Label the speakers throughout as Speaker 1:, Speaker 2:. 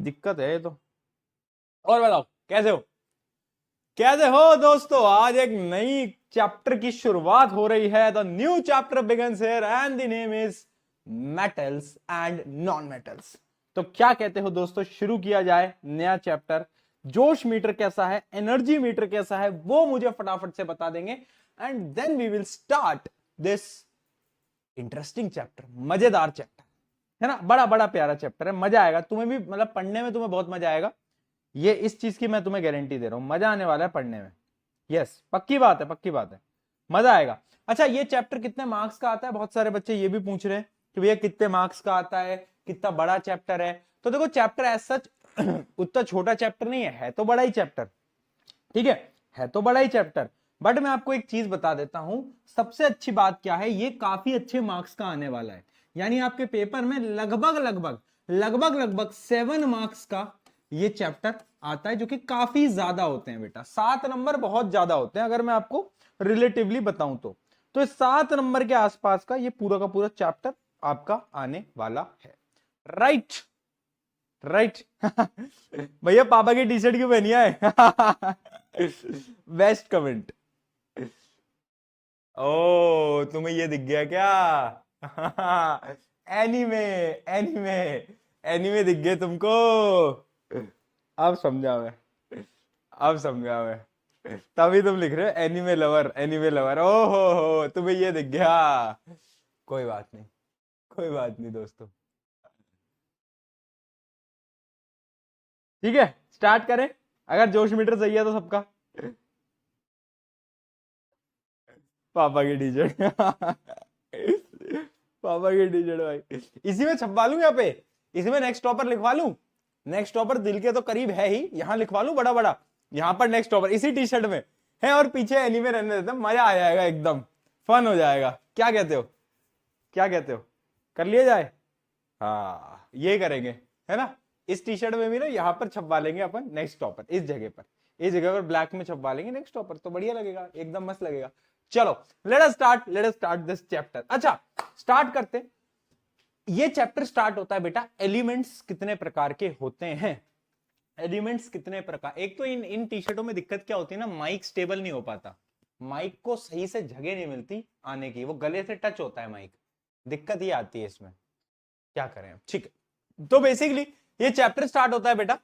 Speaker 1: दिक्कत है ये तो। और बताओ कैसे हो दोस्तों। आज एक नई चैप्टर की शुरुआत हो रही है। The new chapter begins here and the name is metals and non metals. तो क्या कहते हो दोस्तों, शुरू किया जाए नया चैप्टर। जोश मीटर कैसा है, एनर्जी मीटर कैसा है, वो मुझे फटाफट से बता देंगे and then we will start this interesting chapter. मजेदार चैप्टर है ना, बड़ा बड़ा प्यारा चैप्टर है, मजा आएगा तुम्हें भी, मतलब पढ़ने में तुम्हें बहुत मजा आएगा। ये इस चीज की मैं तुम्हें गारंटी दे रहा हूं, मजा आने वाला है पढ़ने में। यस, पक्की बात है, पक्की बात है, मजा आएगा। अच्छा, ये चैप्टर कितने मार्क्स का आता है? बहुत सारे बच्चे ये भी पूछ रहे हैं कि भैया कितने मार्क्स का आता है, कितना बड़ा चैप्टर है। तो देखो, चैप्टर एज सच उतना छोटा चैप्टर नहीं है तो बड़ा ही चैप्टर। ठीक है तो बड़ा ही चैप्टर। बट मैं आपको एक चीज बता देता हूं, सबसे अच्छी बात क्या है, ये काफी अच्छे मार्क्स का आने वाला है। यानी आपके पेपर में लगभग 7 मार्क्स का ये चैप्टर आता है, जो कि काफी ज्यादा होते हैं बेटा। 7 नंबर बहुत ज्यादा होते हैं अगर मैं आपको रिलेटिवली बताऊं तो इस 7 नंबर के आसपास का ये पूरा का पूरा चैप्टर आपका आने वाला है। राइट राइट भैया पापा की टी शर्ट क्यों पहनी है? Best comment. ओ तुम्हें ये दिख गया क्या? एनीमे एनीमे एनीमे दिख गए तुमको। अब समझा मैं, अब समझा मैं, तभी तुम लिख रहे हो एनीमे लवर, एनीमे लवर। ओ हो, तुम्हें ये दिख गया। कोई बात नहीं, कोई बात नहीं दोस्तों। ठीक है, स्टार्ट करें। अगर जोश मीटर सही है तो सबका। पापा की टी शर्ट पापा की टी शर्ट भाई, इसी में छपवा लूं यहाँ पे, इसी में नेक्स्ट टॉपर लिखवा लूं। नेक्स्ट टॉपर दिल के तो करीब है ही, यहां लिखवा लूं बड़ा बड़ा, यहां पर नेक्स्ट टॉपर इसी टी शर्ट में है, और पीछे एनीमे रहने देते, मजा आ जाएगा, एकदम फन हो जाएगा। क्या कहते हो, क्या कहते हो, कर लिया जाए? हाँ ये करेंगे, है ना। इस टी शर्ट में भी ना यहाँ पर छपवा लेंगे अपन नेक्स्ट टॉपर, इस जगह पर, इस जगह पर ब्लैक में छपवा लेंगे नेक्स्ट टॉपर, तो बढ़िया लगेगा, एकदम मस्त लगेगा। चलो let us start this chapter. अच्छा स्टार्ट करते। ये चैप्टर स्टार्ट होता है बेटा, एलिमेंट्स कितने प्रकार के होते हैं। एलिमेंट्स कितने प्रकार, एक तो इन टी शर्टों में दिक्कत क्या होती है ना, माइक स्टेबल नहीं हो पाता, माइक को सही से जगह नहीं मिलती आने की, वो गले से टच होता है माइक, दिक्कत ये आती है इसमें, क्या करें। ठीक है, तो बेसिकली ये चैप्टर स्टार्ट होता है बेटा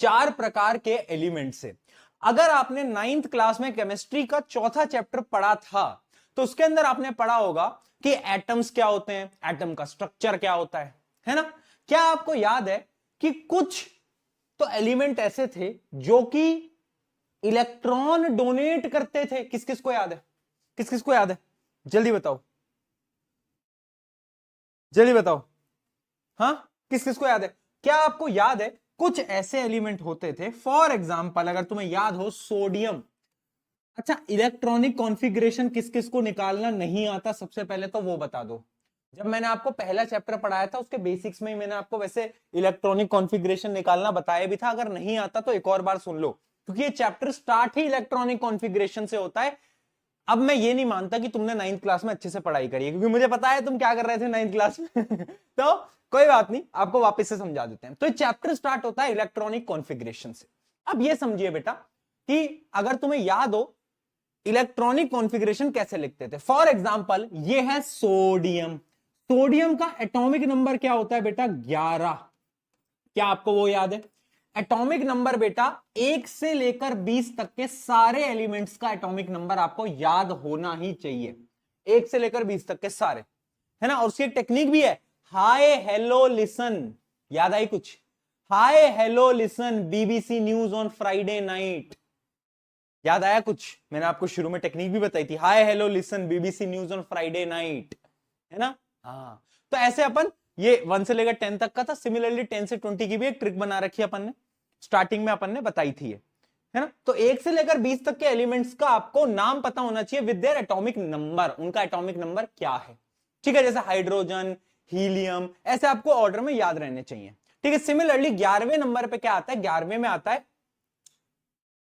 Speaker 1: 4 प्रकार के एलिमेंट से। अगर आपने 9th क्लास में केमिस्ट्री का चौथा चैप्टर पढ़ा था तो उसके अंदर आपने पढ़ा होगा कि एटम्स क्या होते हैं, एटम का स्ट्रक्चर क्या होता है ना। क्या आपको याद है कि कुछ तो एलिमेंट ऐसे थे जो कि इलेक्ट्रॉन डोनेट करते थे? किस किस को याद है, किस किस को याद है, जल्दी बताओ, जल्दी बताओ। हाँ, किस किस को याद है? क्या आपको याद है कुछ ऐसे एलिमेंट होते थे, फॉर एग्जाम्पल अगर तुम्हें याद हो सोडियम। अच्छा, इलेक्ट्रॉनिक कॉन्फ़िगरेशन किस किस को निकालना नहीं आता, सबसे पहले तो वो बता दो। जब मैंने आपको पहला चैप्टर पढ़ाया था उसके बेसिक्स में ही मैंने आपको वैसे इलेक्ट्रॉनिक कॉन्फ़िगरेशन निकालना बताया भी था, अगर नहीं आता तो एक और बार सुन लो, क्योंकि ये चैप्टर स्टार्ट ही इलेक्ट्रॉनिक कॉन्फ़िगरेशन से होता है। अब मैं ये नहीं मानता कि तुमने 9th क्लास में अच्छे से पढ़ाई करी है, क्योंकि मुझे पता है तुम क्या कर रहे थे 9th क्लास में तो कोई बात नहीं, आपको वापस से समझा देते हैं। तो चैप्टर स्टार्ट होता है इलेक्ट्रॉनिक कॉन्फ़िगरेशन से। अब ये समझिए बेटा कि अगर तुम्हें याद हो इलेक्ट्रॉनिक कॉन्फ़िगरेशन कैसे लिखते थे, फॉर एग्जांपल ये है सोडियम। सोडियम का एटॉमिक नंबर क्या होता है बेटा? 11। क्या आपको वो याद है? एटॉमिक नंबर बेटा 1 से लेकर 20 तक के सारे एलिमेंट्स का एटॉमिक नंबर आपको याद होना ही चाहिए, 1 से लेकर 20 तक के सारे, है ना। और उसकी एक टेक्निक भी है, हाय हेलो लिसन, याद आई कुछ? Hi hello listen BBC news on Friday night, याद आया कुछ? मैंने आपको शुरू में टेक्निक भी बताई थी, hi hello listen BBC news on Friday night, है ना। हाँ, तो ऐसे अपन ये 1 से लेकर 10 तक का था। सिमिलरली 10 से 20 की भी एक ट्रिक बना रखी है अपन ने, स्टार्टिंग में अपन ने बताई थी, है ना। तो 1 से लेकर 20 तक के एलिमेंट्स का आपको नाम पता होना चाहिए विद देयर एटॉमिक नंबर, उनका एटॉमिक नंबर क्या है। ठीक है, जैसे हाइड्रोजन, हीलियम, ऐसे आपको ऑर्डर में याद रहने चाहिए। ठीक है, सिमिलरली 11वें नंबर पे क्या आता है? 11वें में आता है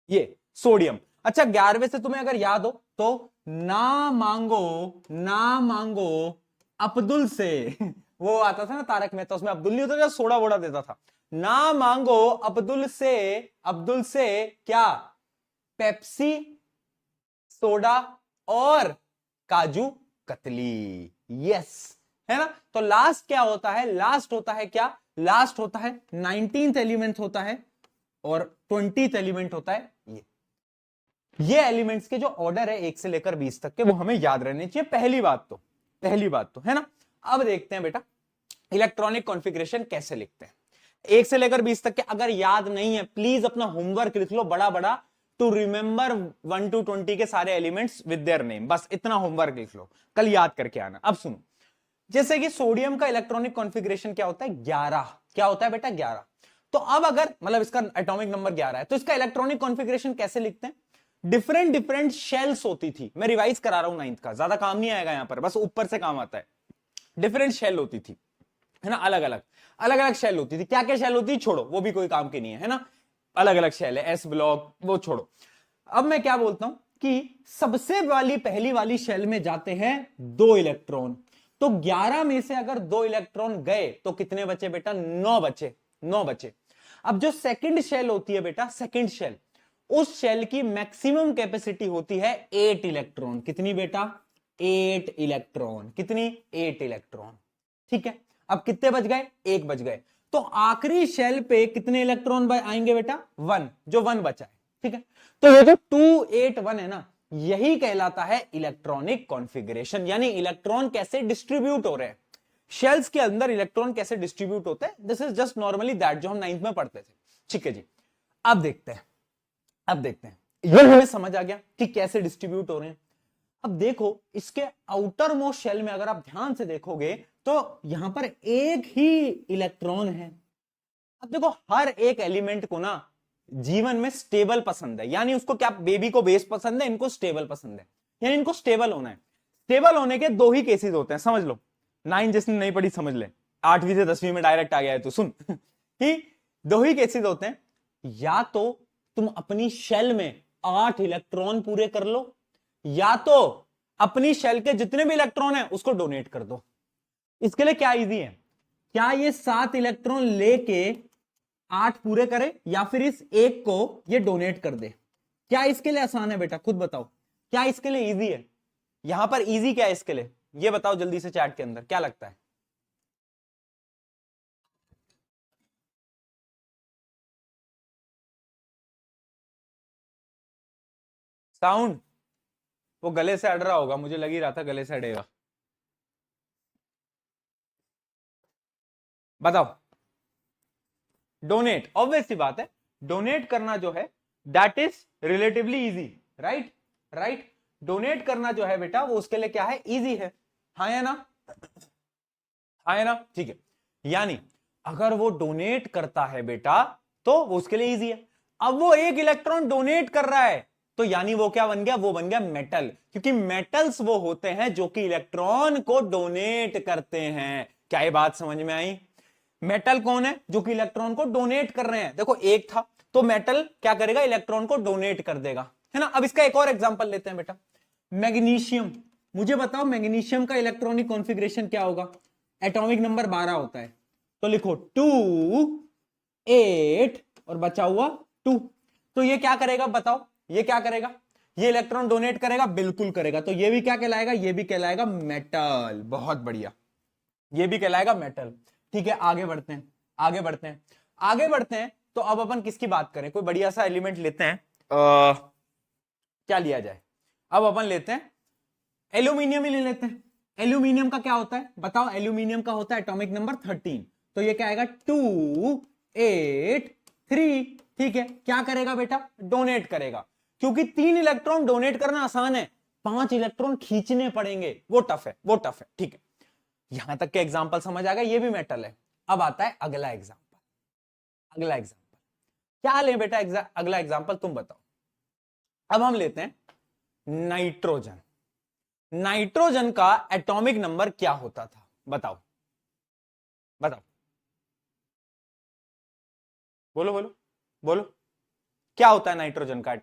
Speaker 1: ये सोडियम। अच्छा, 11वें से तुम्हें अगर याद हो तो ना मांगो, ना मांगो अब्दुल से वो आता था ना तारक मेहता, उसमें अब्दुल नहीं होता, सोडा वोडा देता था। ना मांगो अब्दुल से क्या, पेप्सी, सोडा और काजू कतली। यस, है ना। तो लास्ट क्या होता है, लास्ट होता है क्या, लास्ट होता है 19th एलिमेंट होता है और 20th एलिमेंट होता है ये एलिमेंट्स के जो ऑर्डर है 1 से लेकर 20 तक के, वो हमें याद रहने चाहिए। पहली बात तो है ना। अब देखते हैं बेटा इलेक्ट्रॉनिक कॉन्फ़िगरेशन कैसे लिखते हैं 1 से लेकर 20 तक के। अगर याद नहीं है प्लीज अपना होमवर्क लिख लो बड़ा बड़ा, टू रिमेंबर 1 to 20 के सारे एलिमेंट्स विद देयर नेम, बस इतना होमवर्क लिख लो, कल याद करके आना। अब सुनो, जैसे कि सोडियम का इलेक्ट्रॉनिक कॉन्फ़िगरेशन क्या होता है, 11। क्या होता है बेटा, 11। तो अब अगर मतलब इसका एटॉमिक नंबर 11 है, तो इसका इलेक्ट्रॉनिक कॉन्फ़िगरेशन कैसे लिखते हैं, डिफरेंट डिफरेंट शेल्स होती थी। मैं रिवाइज करा रहा हूं 9th का, ज्यादा काम नहीं आएगा यहां पर, बस ऊपर से काम आता है। डिफरेंट शेल होती थी, है ना, अलग अलग शेल होती थी। क्या क्या शेल होती थी छोड़ो, वो भी कोई काम की नहीं है ना, अलग अलग शेल है, एस ब्लॉक, वो छोड़ो। अब मैं क्या बोलता हूं कि सबसे पहली वाली शेल में जाते हैं 2 इलेक्ट्रॉन। तो 11 में से अगर 2 इलेक्ट्रॉन गए तो कितने बचे बेटा, 9 बचे, 9 बचे। अब जो सेकंड शेल होती है बेटा, सेकंड शेल, उस शेल की मैक्सिमम कैपेसिटी होती है 8 इलेक्ट्रॉन। कितनी बेटा, 8 इलेक्ट्रॉन। कितनी, 8 इलेक्ट्रॉन। ठीक है, अब कितने बच गए, 1 बच गए। तो आखिरी शेल पे कितने इलेक्ट्रॉन आएंगे बेटा, 1, जो 1 बचा है। ठीक है, तो ये जो 281 है ना, यही कहलाता है इलेक्ट्रॉनिक कॉन्फ़िगरेशन, यानी इलेक्ट्रॉन कैसे डिस्ट्रीब्यूट हो रहे हैं, शेल्स के अंदर इलेक्ट्रॉन कैसे डिस्ट्रीब्यूट होते हैं। This is just normally that, जो हम 9th में पढ़ते थे। ठीक है जी, अब देखते हैं ये हमें समझ आ गया कि कैसे डिस्ट्रीब्यूट हो रहे हैं। अब देखो इसके आउटर मोस्ट शेल में अगर आप ध्यान से देखोगे तो यहां पर एक ही इलेक्ट्रॉन है। अब देखो हर एक एलिमेंट को ना जीवन में स्टेबल पसंद है, यानी उसको क्या, बेबी को बेस पसंद है, इनको स्टेबल पसंद है, यानी इनको स्टेबल होना है। स्टेबल होने के 2 ही केसेस होते हैं, समझ लो। 9 जिसने नहीं पढ़ी समझ ले, 8वीं से 10वीं में डायरेक्ट आ गया है तो सुन कि 2 ही केसेस होते हैं, या तो तुम अपनी शेल में 8 इलेक्ट्रॉन पूरे कर लो, या तो अपनी शेल के जितने भी इलेक्ट्रॉन हैं उसको डोनेट कर दो। इसके लिए क्या इजी है, क्या ये 7 इलेक्ट्रॉन लेके 8 पूरे करे, या फिर इस एक को ये डोनेट कर दे। क्या इसके लिए आसान है बेटा, खुद बताओ, क्या इसके लिए इजी है, यहां पर इजी क्या है इसके लिए, ये बताओ जल्दी से चैट के अंदर, क्या लगता है। साउंड, वो गले से अड़ रहा होगा, मुझे लग ही रहा था गले से अड़ेगा। बताओ, डोनेट, ऑब्वियस सी बात है, डोनेट करना जो है that is relatively easy, right, right. Donate करना जो है बेटा वो उसके लिए क्या है, इजी है, हाँ या ना, हाँ या ना, ठीक है। यानी अगर वो डोनेट करता है बेटा तो वो उसके लिए इजी है। अब वो 1 इलेक्ट्रॉन डोनेट कर रहा है तो यानी वो क्या बन गया, वो बन गया मेटल, क्योंकि मेटल्स वो होते हैं जो कि इलेक्ट्रॉन को डोनेट करते हैं। क्या ये बात समझ में आई, मेटल कौन है जो कि इलेक्ट्रॉन को डोनेट कर रहे हैं, देखो एक था तो मेटल क्या करेगा, इलेक्ट्रॉन को डोनेट कर देगा, है ना। अब इसका एक और एग्जांपल लेते हैं बेटा, मैग्नीशियम। मुझे बताओ मैग्नीशियम का इलेक्ट्रॉनिक कॉन्फ़िगरेशन क्या होगा, एटॉमिक नंबर 12 होता है, तो लिखो 2 8 और बचा हुआ 2। तो ये क्या करेगा बताओ, ये क्या करेगा, ये इलेक्ट्रॉन डोनेट करेगा, बिल्कुल करेगा, तो ये भी क्या कहलाएगा, ये भी कहलाएगा मेटल। बहुत बढ़िया, ये भी कहलाएगा मेटल। ठीक है, आगे बढ़ते हैं, आगे बढ़ते हैं, आगे बढ़ते हैं। तो अब अपन किसकी बात करें, कोई बढ़िया सा एलिमेंट लेते हैं, क्या लिया जाए, अब अपन लेते हैं एल्यूमिनियम ही ले लेते हैं। एल्यूमिनियम का क्या होता है बताओ, एल्यूमिनियम का होता है एटॉमिक नंबर 13, तो ये क्या आएगा 2 8 3। ठीक है, क्या करेगा बेटा, डोनेट करेगा, क्योंकि 3 इलेक्ट्रॉन डोनेट करना आसान है, 5 इलेक्ट्रॉन खींचने पड़ेंगे, वो टफ है, वो टफ है। ठीक है, यहां तक के एग्जाम्पल समझ आ गया, ये भी मेटल है। अब आता है अगला एग्जाम्पल, अगला एग्जाम्पल क्या ले बेटा, अगला एग्जाम्पल तुम बताओ। अब हम लेते हैं नाइट्रोजन। नाइट्रोजन का एटॉमिक नंबर क्या होता था बताओ, बताओ, बोलो बोलो बोलो, क्या होता है नाइट्रोजन का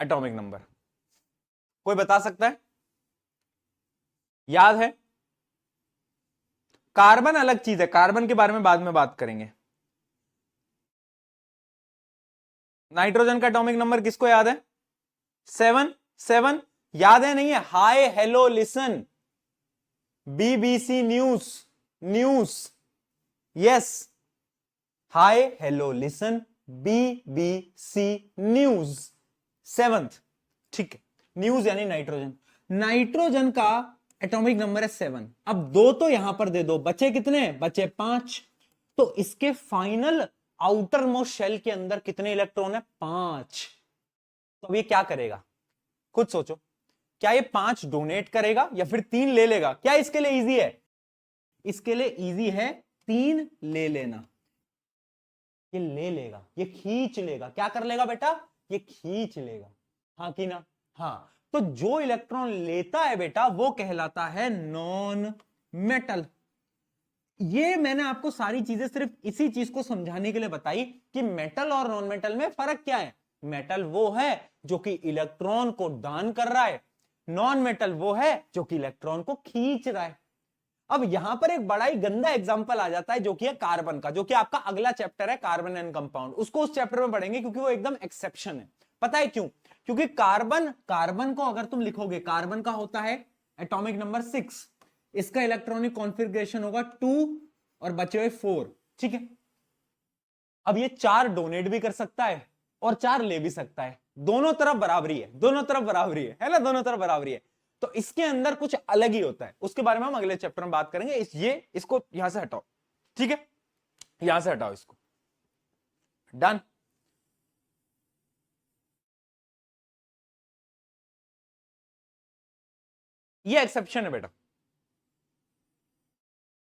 Speaker 1: एटॉमिक नंबर, कोई बता सकता है, याद है, कार्बन अलग चीज है, कार्बन के बारे में बाद में बात करेंगे। नाइट्रोजन का एटॉमिक नंबर किसको याद है? 7 याद है? नहीं है? Hi hello listen, BBC news, yes, hi hello listen, BBC news, 7th, ठीक है। न्यूज यानी नाइट्रोजन। नाइट्रोजन का एटॉमिक नंबर है 7। अब 2 तो यहां पर दे दो, बचे कितने? बचे 5। तो इसके फाइनल आउटर मोस्ट शेल के अंदर कितने इलेक्ट्रॉन है? 5। तो अब ये क्या करेगा? खुद सोचो, क्या ये 5 डोनेट करेगा या फिर 3 ले लेगा? क्या इसके लिए इजी है? इसके लिए इजी है 3 ले लेना। ये ले लेगा, ये खींच लेगा। क्या कर लेगा बेटा? ये खींच लेगा, हाँ कि ना? हाँ। तो जो इलेक्ट्रॉन लेता है बेटा वो कहलाता है नॉन मेटल। ये मैंने आपको सारी चीजें सिर्फ इसी चीज को समझाने के लिए बताई कि मेटल और नॉन मेटल में फर्क क्या है। मेटल वो है जो कि इलेक्ट्रॉन को दान कर रहा है, नॉन मेटल वो है जो कि इलेक्ट्रॉन को खींच रहा है। अब यहां पर एक बड़ा ही गंदा एग्जांपल आ जाता है जो कि है कार्बन का, जो कि आपका अगला चैप्टर है कार्बन एंड कंपाउंड। उसको उस चैप्टर में पढ़ेंगे क्योंकि वो एकदम एक्सेप्शन है। पता है क्यों? क्योंकि कार्बन को अगर तुम लिखोगे, कार्बन का होता है एटॉमिक नंबर 6, इसका इलेक्ट्रॉनिक कॉन्फ़िगरेशन होगा 2 और बचे हुए 4, ठीक है। अब ये 4 डोनेट भी कर सकता है और 4 ले भी सकता है, दोनों तरफ बराबरी है, दोनों तरफ बराबरी है ना, दोनों तरफ बराबरी है। तो इसके अंदर कुछ अलग ही होता है, उसके बारे में हम अगले चैप्टर में बात करेंगे। इसको यहां से हटाओ, ठीक है, यहां से हटाओ इसको, डन। ये एक्सेप्शन है बेटा,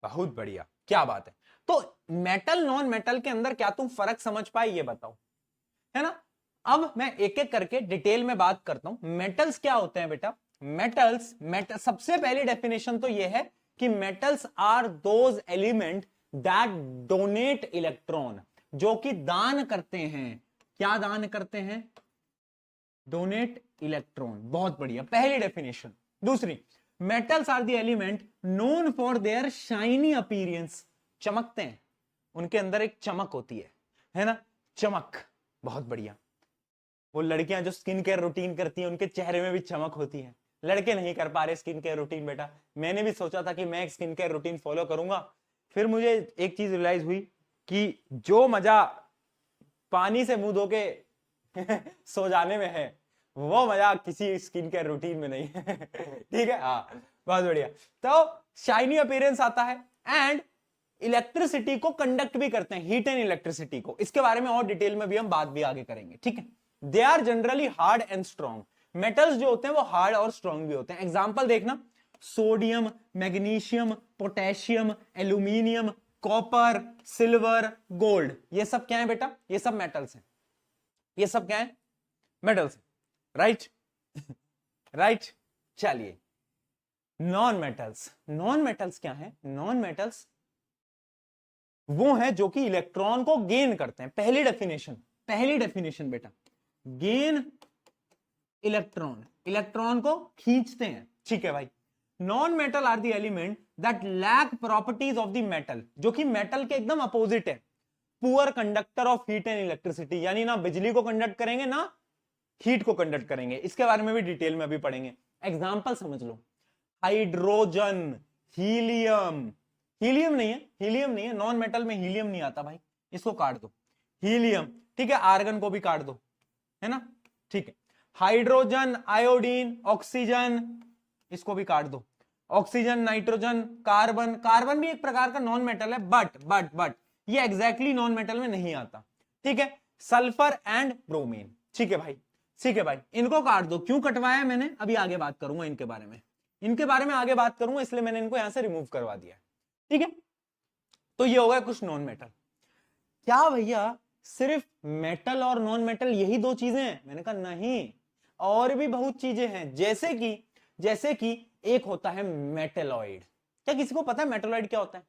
Speaker 1: बहुत बढ़िया, क्या बात है। तो मेटल नॉन मेटल के अंदर क्या तुम फर्क समझ पाए? ये बताओ, है ना। अब मैं एक एक करके डिटेल में बात करता हूं। मेटल्स क्या होते हैं बेटा? मेटल सबसे पहली डेफिनेशन तो यह है कि metals are those element that donate electron, जो कि दान करते हैं। क्या दान करते हैं? Donate electron. बहुत बढ़िया, पहली डेफिनेशन। दूसरी, metals are the element known for their shiny appearance, चमकते हैं, उनके अंदर एक चमक होती है ना, चमक। बहुत बढ़िया। वो लड़कियां जो स्किन केयर रूटीन करती हैं उनके चेहरे में भी चमक होती है। लड़के नहीं कर पा रहे स्किन केयर रूटीन बेटा। मैंने भी सोचा था कि मैं एक स्किन केयर रूटीन फॉलो करूंगा, फिर मुझे एक चीज रियलाइज हुई कि जो मजा पानी से मुंह धो के सो जाने में है, वो मजा किसी स्किन केयर रूटीन में नहीं है। ठीक है, हाँ, बहुत बढ़िया। तो शाइनी अपीयरेंस आता है एंड इलेक्ट्रिसिटी को कंडक्ट भी करते हैं, हीट एंड इलेक्ट्रिसिटी को। इसके बारे में और डिटेल में भी हम बात भी आगे करेंगे, ठीक है। They are generally hard and strong. Metals जो होते हैं वो हार्ड और स्ट्रॉन्ग भी होते हैं। एग्जांपल देखना, sodium, magnesium, potassium, aluminium, copper, silver, gold, ये सब क्या है बेटा? ये सब मेटल्स हैं। ये सब क्या है? Metals, right? राइट। चलिए, नॉन मेटल्स क्या है? नॉन मेटल्स वो है जो कि इलेक्ट्रॉन को गेन करते हैं। पहली डेफिनेशन बेटा, गेन इलेक्ट्रॉन को खींचते हैं, ठीक है भाई। Non metal are the element that lack properties of the metal, जो कि मेटल के एकदम अपोजिट है। Poor conductor of heat and electricity, यानी ना बिजली को कंडक्ट करेंगे ना हीट को कंडक्ट करेंगे। इसके बारे में भी डिटेल में अभी पढ़ेंगे। एग्जांपल समझ लो, हाइड्रोजन, हीलियम नहीं है, नॉन मेटल में हीलियम नहीं आता भाई, इसको काट दो, हीलियम, ठीक है। आर्गन को भी काट दो, है ना, ठीक है। हाइड्रोजन, आयोडीन, ऑक्सीजन, इसको भी काट दो। ऑक्सीजन, नाइट्रोजन, कार्बन भी एक प्रकार का नॉन मेटल है, बट ये एग्जैक्टली नॉन मेटल में नहीं आता, ठीक है। सल्फर एंड ब्रोमीन, ठीक है भाई, इनको काट दो। क्यों कटवाया मैंने, अभी आगे बात करूंगा इनके बारे में आगे बात करूंगा, इसलिए मैंने इनको यहां से रिमूव करवा दिया, ठीक है। तो ये हो गया कुछ नॉन मेटल। क्या भैया सिर्फ मेटल और नॉन मेटल यही 2 चीजें हैं? मैंने कहा नहीं, और भी बहुत चीजें हैं। जैसे कि एक होता है मेटलॉइड। क्या किसी को पता है मेटलॉइड क्या होता है?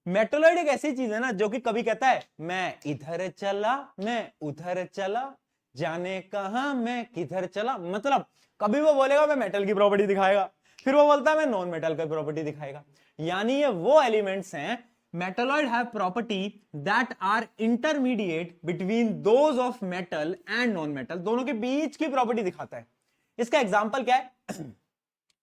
Speaker 1: मेटलॉइड एक ऐसी चीज है ना जो कि कभी कहता है मैं इधर चला, मैं उधर चला, जाने कहां मैं किधर चला। मतलब कभी वो बोलेगा मैं मेटल की प्रॉपर्टी दिखाएगा, फिर वो बोलता है मैं नॉन मेटल की प्रॉपर्टी दिखाएगा। यानी ये वो एलिमेंट्स हैं, metalloid have property that are intermediate between those of metal and non metal, दोनों के बीच की प्रॉपर्टी दिखाता है। इसका एग्जांपल क्या है?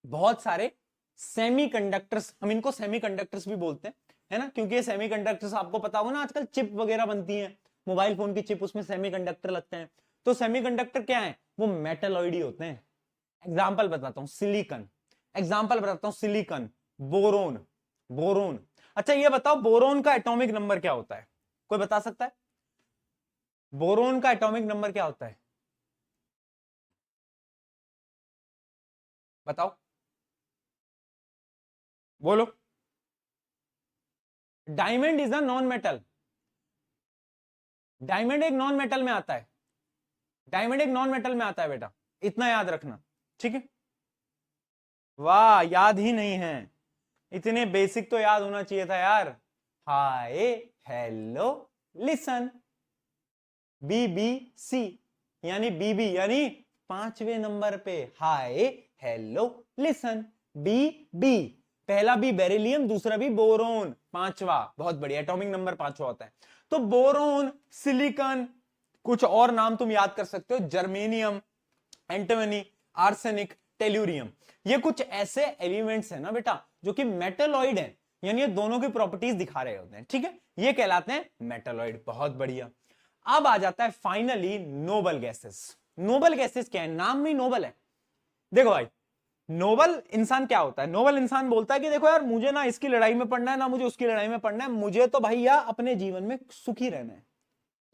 Speaker 1: बहुत सारे सेमीकंडक्टर्स, हम इनको सेमीकंडक्टर्स भी बोलते हैं, है ना, क्योंकि ये सेमीकंडक्टर्स आपको पता हो ना, आजकल चिप वगैरह बनती है, मोबाइल फोन की चिप, उसमें सेमीकंडक्टर लगते हैं। तो सेमीकंडक्टर क्या है? वो मेटलॉइड ही होते हैं। एग्जांपल बताता हूं, सिलिकॉन, एग्जांपल बताता हूं, सिलिकॉन, बोरोन, बोरोन। अच्छा ये बताओ बोरोन का एटॉमिक नंबर क्या होता है? कोई बता सकता है? बोरोन का एटॉमिक नंबर क्या होता है? बताओ, बोलो। Diamond is a non metal, diamond एक नॉन मेटल में आता है, डायमंड एक नॉन मेटल में आता है बेटा, इतना याद रखना, ठीक है। वाह, याद ही नहीं है, इतने बेसिक तो याद होना चाहिए था यार। हाय हेलो लिसन, BBC, यानी बीबी, यानी पांचवें नंबर पे, हाय हेलो लिसन, बी, पहला बी बेरिलियम, दूसरा भी बोरोन, पांचवा, बहुत बढ़िया, एटॉमिक नंबर पांचवा होता है। तो बोरोन, सिलिकॉन, कुछ और नाम तुम याद कर सकते हो, जर्मेनियम, एंटिमनी, आर्सेनिक, टेल्यूरियम। ये कुछ ऐसे एलिमेंट्स हैं ना बेटा जो कि मेटलॉइड हैं, यानी ये दोनों की प्रॉपर्टीज दिखा रहे होते हैं, ठीक है, ये कहलाते हैं मेटलॉइड। बहुत बढ़िया। अब आ जाता है finally noble gases. Noble gases क्या है? नाम भी नोबल है। देखो भाई, नोबल इंसान क्या होता है? नोबल इंसान बोलता है कि देखो यार, मुझे ना इसकी लड़ाई में पड़ना है, ना मुझे उसकी लड़ाई में पड़ना है, मुझे तो भैया अपने जीवन में सुखी रहना है।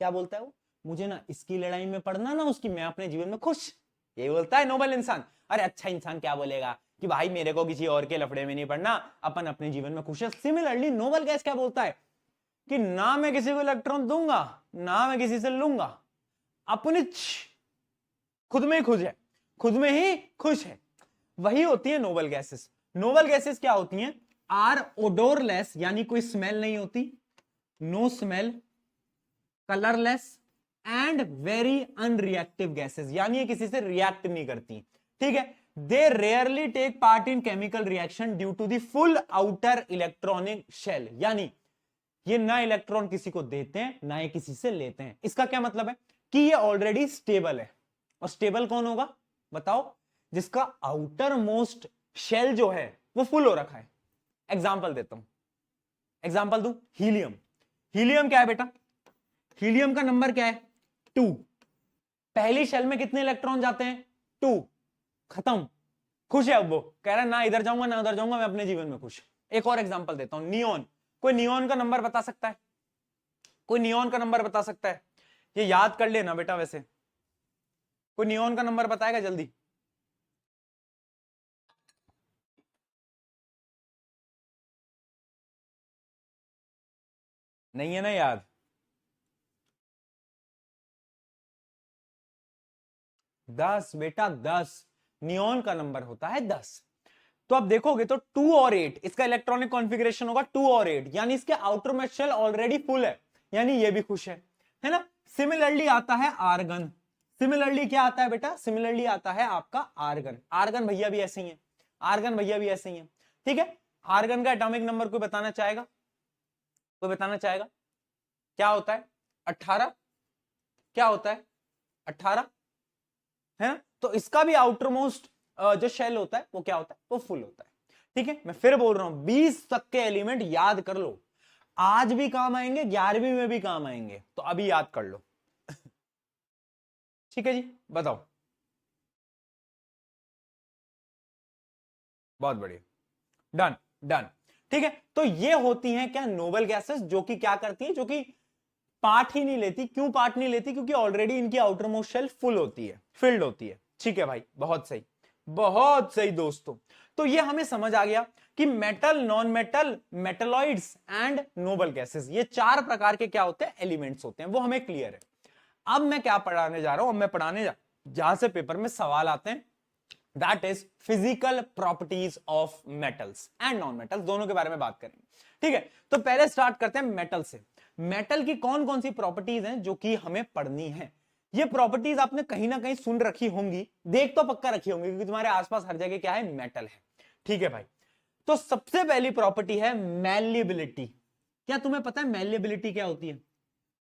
Speaker 1: क्या बोलता है वो? मुझे ना इसकी लड़ाई में पड़ना, ना उसकी, मैं अपने जीवन में खुश, ये बोलता है नोबल इंसान। अरे अच्छा इंसान क्या बोलेगा कि भाई मेरे को किसी और के लफड़े में नहीं पड़ना, अपन अपने जीवन में खुश है। सिमिलरली नोबल गैस क्या बोलता है कि ना मैं किसी को इलेक्ट्रॉन दूंगा, ना मैं किसी से लूंगा, अपने खुद में ही खुश है, खुद में ही खुश है। वही होती है नोबल गैसेस। नोबल गैसेस क्या होती हैं? आर ओडोरलेस, यानी कोई स्मेल नहीं होती, no smell, colourless and very unreactive gases, यानी ये किसी से रिएक्ट नहीं करती, ठीक है। They rarely take part in chemical reaction due to the full outer electronic shell, यानी ये ना इलेक्ट्रॉन किसी को देते हैं, ना ये किसी से लेते हैं। इसका क्या मतलब है? कि ये ऑलरेडी स्टेबल है। और स्टेबल कौन होगा बताओ? जिसका आउटर मोस्ट शेल जो है वो फुल हो रखा है। एग्जाम्पल देता हूं, एग्जाम्पल दू, हीलियम। हीलियम क्या है बेटा? हीलियम का नंबर क्या है? 2। पहली शेल में कितने इलेक्ट्रॉन जाते हैं? 2। खत्म, खुश है। अब वो कह रहा है ना इधर जाऊंगा ना उधर जाऊंगा, मैं अपने जीवन में खुश। एक और एग्जांपल देता हूं, नियोन। कोई नियोन का नंबर बता सकता है? कोई नियोन का नंबर बता सकता है? ये याद कर लेना बेटा। वैसे कोई नियोन का नंबर बताएगा जल्दी? नहीं है ना याद? 10 बेटा, 10 नियोन का नंबर होता है 10। तो अब देखोगे तो 2 और 8 इसका इलेक्ट्रॉनिक कॉन्फ़िगरेशन होगा, 2 और 8, यानी इसके outermost shell already full है, यानी ये भी खुश है ना। सिमिलरली आता है आर्गन। सिमिलरली क्या आता है बेटा? सिमिलरली आता है आपका आर्गन। आर्गन भैया भी ऐसे ही है, आर्गन भैया भी ऐसे ही है, ठीक है। आर्गन का एटॉमिक नंबर कोई बताना चाहेगा? कोई बताना चाहेगा? क्या होता है? 18। क्या होता है? 18 है। तो इसका भी आउटर मोस्ट जो शेल होता है वो क्या होता है? वो फुल होता है, ठीक है। मैं फिर बोल रहा हूं 20 तक के एलिमेंट याद कर लो, आज भी काम आएंगे, 11वीं में भी काम आएंगे, तो अभी याद कर लो। ठीक है जी, बताओ। बहुत बढ़िया, डन डन, ठीक है। तो ये होती हैं क्या? नोबल गैसेस, जो कि क्या करती हैं? जो कि पार्ट ही नहीं लेती। क्यों पार्ट नहीं लेती? क्योंकि ऑलरेडी इनकी आउटर मोस्ट शेल फुल होती है, फिल्ड होती है, ठीक है भाई। बहुत सही, बहुत सही दोस्तों। तो ये हमें समझ आ गया कि metal, non metal, metalloids and noble gases, ये 4 प्रकार के क्या होते हैं? एलिमेंट्स होते हैं, वो हमें क्लियर है। अब मैं क्या पढ़ाने जा रहा हूं? अब मैं पढ़ाने जहां से पेपर में सवाल आते हैं, that is physical properties of metals and non metals, दोनों के बारे में बात करेंगे, ठीक है। तो पहले स्टार्ट करते हैं मेटल से। मेटल की कौन कौन सी प्रॉपर्टीज हैं जो कि हमें पढ़नी है? ये प्रॉपर्टीज आपने कहीं ना कहीं सुन रखी होंगी, देख तो पक्का रखी होंगी, क्योंकि तुम्हारे आसपास हर जगह क्या है? मेटल है, ठीक है भाई। तो सबसे पहली प्रॉपर्टी है मैल्येबिलिटी। क्या तुम्हें पता है मैल्येबिलिटी क्या होती है?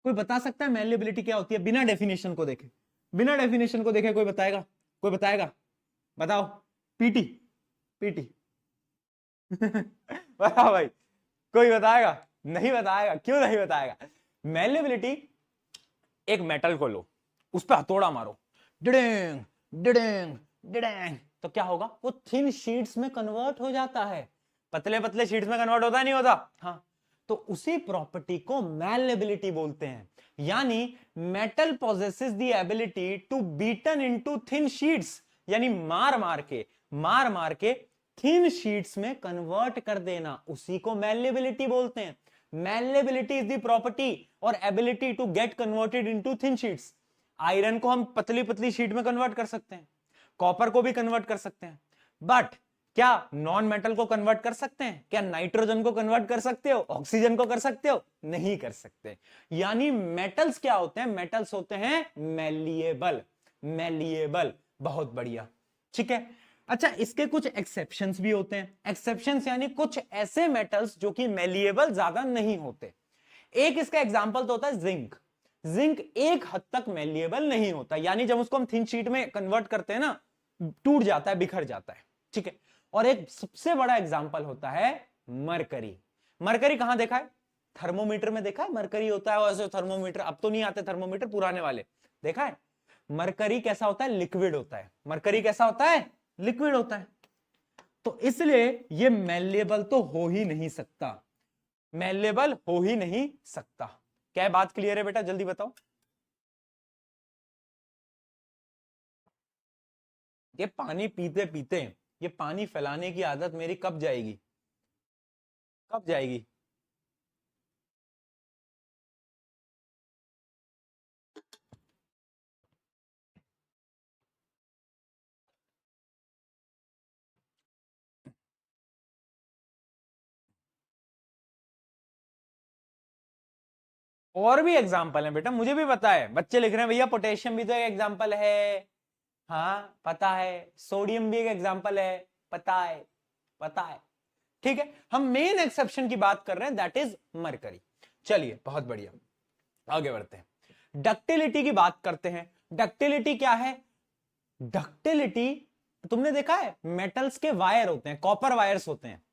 Speaker 1: कोई बता सकता है मैल्येबिलिटी क्या होती है बिना डेफिनेशन को देखे? बिना डेफिनेशन को देखे कोई बताएगा? कोई बताएगा? बताओ। PT, PT. बताओ भाई, कोई बताएगा? नहीं बताएगा। क्यों नहीं बताएगा? मैल्येबिलिटी, एक मेटल को लो, उस पर हथौड़ा मारो, डिडिंग डिडिंग डिडिंग, तो क्या होगा? वो थिन शीट्स में कन्वर्ट हो जाता है। पतले पतले शीट्स में कन्वर्ट होता नहीं होता? हाँ। तो उसी प्रॉपर्टी को मैल्येबिलिटी बोलते हैं। यानी metal possesses the ability to beaten into thin sheets, यानी मार मार के थिन शीट्स में कन्वर्ट कर देना, उसी को मैल्येबिलिटी बोलते हैं। मैल्येबिलिटी इज द प्रॉपर्टी और ability to get converted into thin sheets. Iron को हम पतली पतली शीट में कन्वर्ट कर सकते हैं, कॉपर को भी कन्वर्ट कर सकते हैं, बट क्या नॉन मेटल को कन्वर्ट कर सकते हैं? क्या नाइट्रोजन को कन्वर्ट कर सकते हो? ऑक्सीजन को कर सकते हो? नहीं कर सकते। यानी मेटल्स क्या होते हैं? मेटल्स होते हैं मैलिएबल। मैलिएबल, बहुत बढ़िया, ठीक है। अच्छा, इसके कुछ एक्सेप्शंस भी होते हैं। एक्सेप्शंस यानी कुछ ऐसे मेटल्स जो कि मैलिएबल ज्यादा नहीं होते। एक इसका एग्जांपल तो होता है जिंक। जिंक एक हद तक मैलिएबल नहीं होता, यानी जब उसको हम थिन शीट में कन्वर्ट करते हैं ना, टूट जाता है, बिखर जाता है, ठीक है। और एक सबसे बड़ा एग्जांपल होता है मरकरी। मरकरी कहां देखा है? थर्मोमीटर में देखा है मरकरी होता है। वैसे थर्मोमीटर अब तो नहीं आते, थर्मोमीटर पुराने वाले, देखा है? मरकरी कैसा होता है? लिक्विड होता है। मरकरी कैसा होता है? लिक्विड होता है। तो इसलिए ये मैल्येबल तो हो ही नहीं सकता, मैल्येबल हो ही नहीं सकता। क्या बात क्लियर है बेटा? जल्दी बताओ। ये पानी पीते पीते ये पानी फैलाने की आदत मेरी कब जाएगी? कब जाएगी? और भी एग्जाम्पल है बेटा, मुझे भी पता है। बच्चे लिख रहे हैं भैया पोटेशियम भी तो एक एग्जाम्पल है। हाँ पता है। सोडियम भी एक एग्जाम्पल है, पता है, पता है, ठीक है। हम मेन एक्सेप्शन की बात कर रहे हैं, दैट इज मरकरी। चलिए बहुत बढ़िया, आगे बढ़ते हैं। डक्टिलिटी की बात करते हैं। डक्टिलिटी क्या है? डक्टिलिटी, तुमने देखा है मेटल्स के वायर होते हैं, कॉपर वायर्स होते हैं।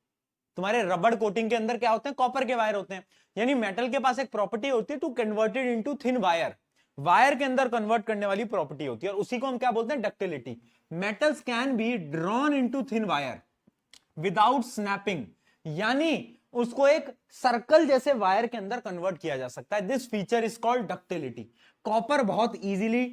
Speaker 1: तुम्हारे रबड़ कोटिंग के अंदर क्या होते हैं? कॉपर के वायर होते हैं। यानी मेटल के पास एक प्रॉपर्टी होती है to converted into thin wire, wire के अंदर कन्वर्ट करने वाली प्रॉपर्टी होती है, और उसी को हम क्या बोलते हैं? Ductility. Metals can be drawn into thin wire without snapping, यानी उसको एक सर्कल जैसे वायर के अंदर कन्वर्ट किया जा सकता है। This feature is called ductility. Copper बहुत इजीली